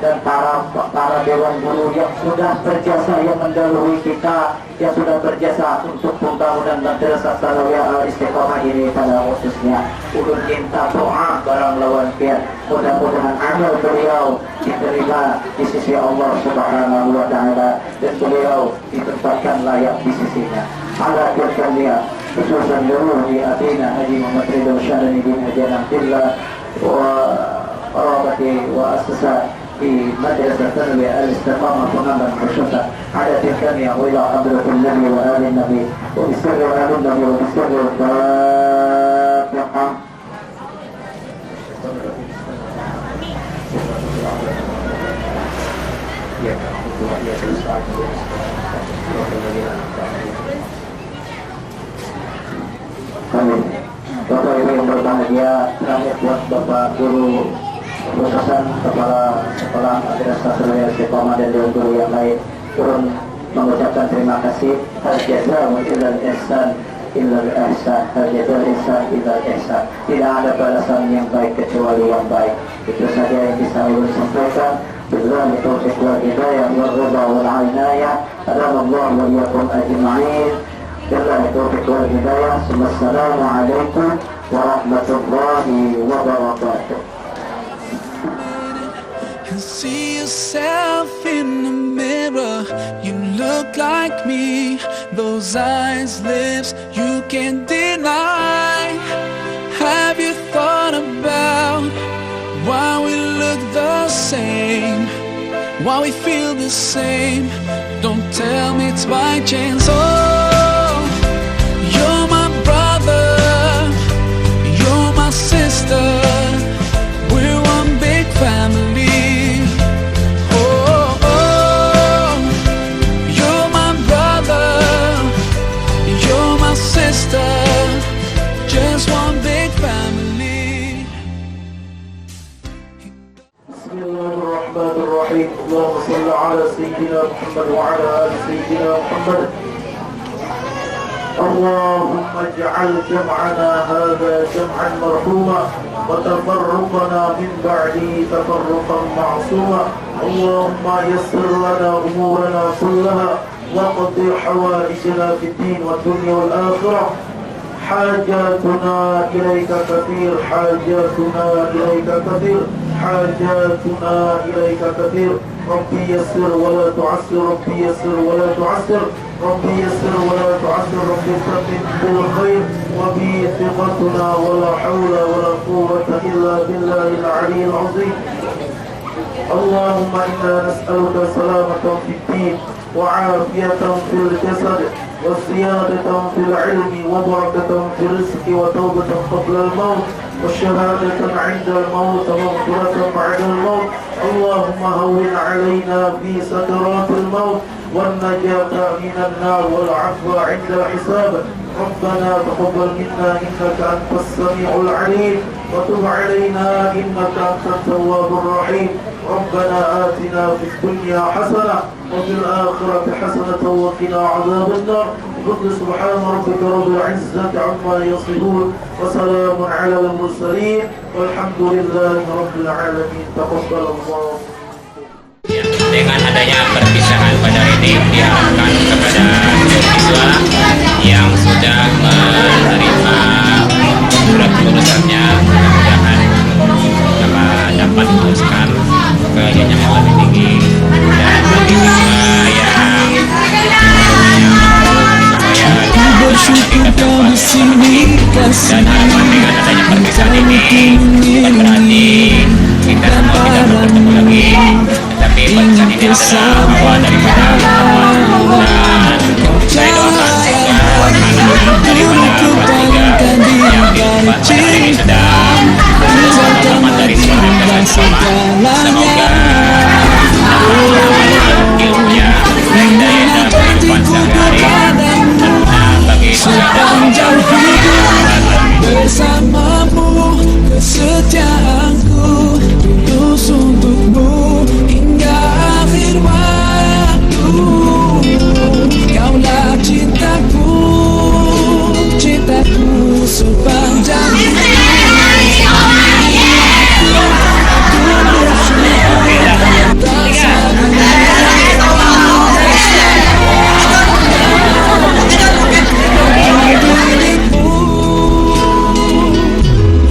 dan para dewan guru yang sudah berjasa, yang mendahului kita, yang sudah berjasa untuk pembangunan Madrasah Sanawiyah Al-Istiqomah ini pada khususnya. Ulun minta doa barang lawan pian, mudah-mudahan amal beliau diterima di sisi Allah Subhanahu wa Ta'ala, dan beliau ditempatkan layak di sisinya. Ala tirkaniya khususan dulu di Atina Haji Muhammad Ridho Syahrani bin Haji Abdillah wa Rabati wa Asasa di Madrasah Sanawiyah Al-Istiqomah pengembangan khususnya. Ada tirkaniya wa ila hadratul Nabi wa alin Nabi wa bisirri wa alin Nabi wa bisirri wa Fatihah. Amin. Bapak Ibu yang berbahagia, terakhir buat Bapak Guru khususan kepala sekolah Madrasah Sanawiyah Istiqomah dan dewan guru yang lain, turun mengucapkan terima kasih. Hal jazaa illal ihsan illal ihsan, hal jazaa ihsan illal ihsan. Tidak ada balasan yang baik kecuali yang baik. Itu saja yang bisa ulun sampaikan. Billahi taufiq wal hidayah wal ridha wal inayah. Adamallahu wa iyyakum ajma'in. Billahi taufiq wal hidayah. Assalamualaikum warahmatullahi wabarakatuh. See yourself in the mirror, you look like me. Those eyes, lips, you can't deny. Have you thought about why we look the same, why we feel the same? Don't tell me it's by chance. Oh, you're my brother, you're my sister, we're one big family. Sister, صل على سيدنا محمد وعلى آل سيدنا محمد. اللهم اجعل جمعنا هذا جمعا مرحوما وتفرقنا من بعده تفرقا معصوما. اللهم يسر لنا أمورنا كلها وقض حوائجنا في الدين والدنيا والآخرة. حاجاتنا إليك كثير، حاجاتنا إليك كثير، حاجاتنا إليك كثير. ربي يسر ولا تعسر، ربي يسر ولا تعسر، ربي يسر ولا تعسر، ربي ثبت بالخير. وبي ثقتنا ولا حول ولا قوة إلا بالله العلي العظيم. اللهم إنا نسألك سلامة في الدين وعافية في الجسد وزيادة في العلم وبركة في الرزق وتوبة قبل الموت وشهادة عند الموت ومغفرة بعد الموت. اللهم هون علينا في سكرات الموت والنجاة من النار والعفو عند الحساب. ربنا تقبل منا إنك أنت السميع العليم وتب علينا إنك أنت التواب الرحيم. ربنا آتنا في الدنيا حسنة وفي الآخرة حسنة وقنا عذاب النار. قل سبحان ربك رب العزة عما يصفون وسلام على المرسلين والحمد لله رب العالمين. تقبل الله. Dengan adanya perpisahan pada hari ini, diharapkan kepada siswa yang sudah menerima surat kelulusannya, mudah-mudahan dapat meneruskan ke jenjang yang lebih tinggi. Dan bagi siswa yang dan harapan dengan adanya perpisahan ini bukan berarti kita semua tidak bertemu lagi, tapi perpisahan ini adalah awal daripada pertemuan. Dan saya doakan semoga anak-anak daripada keluarga yang di tempat pada hari ini sedang selamat dari suara dan bersama. Semoga ilmunya dan daya kehidupan sehari-hari berguna bagi sepanjang hidup. Bersamamu kesetiaanku tulus untukmu hingga akhir waktu. Kaulah cintaku, cintaku sepanjang hidup.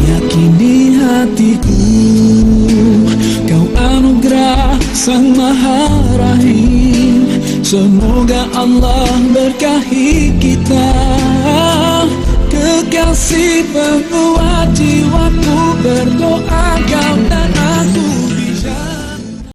Yakini hatiku, kau anugerah Sang Maha Rahim. Semoga Allah berkahi kita, kekasih penguat jiwaku berdoa kau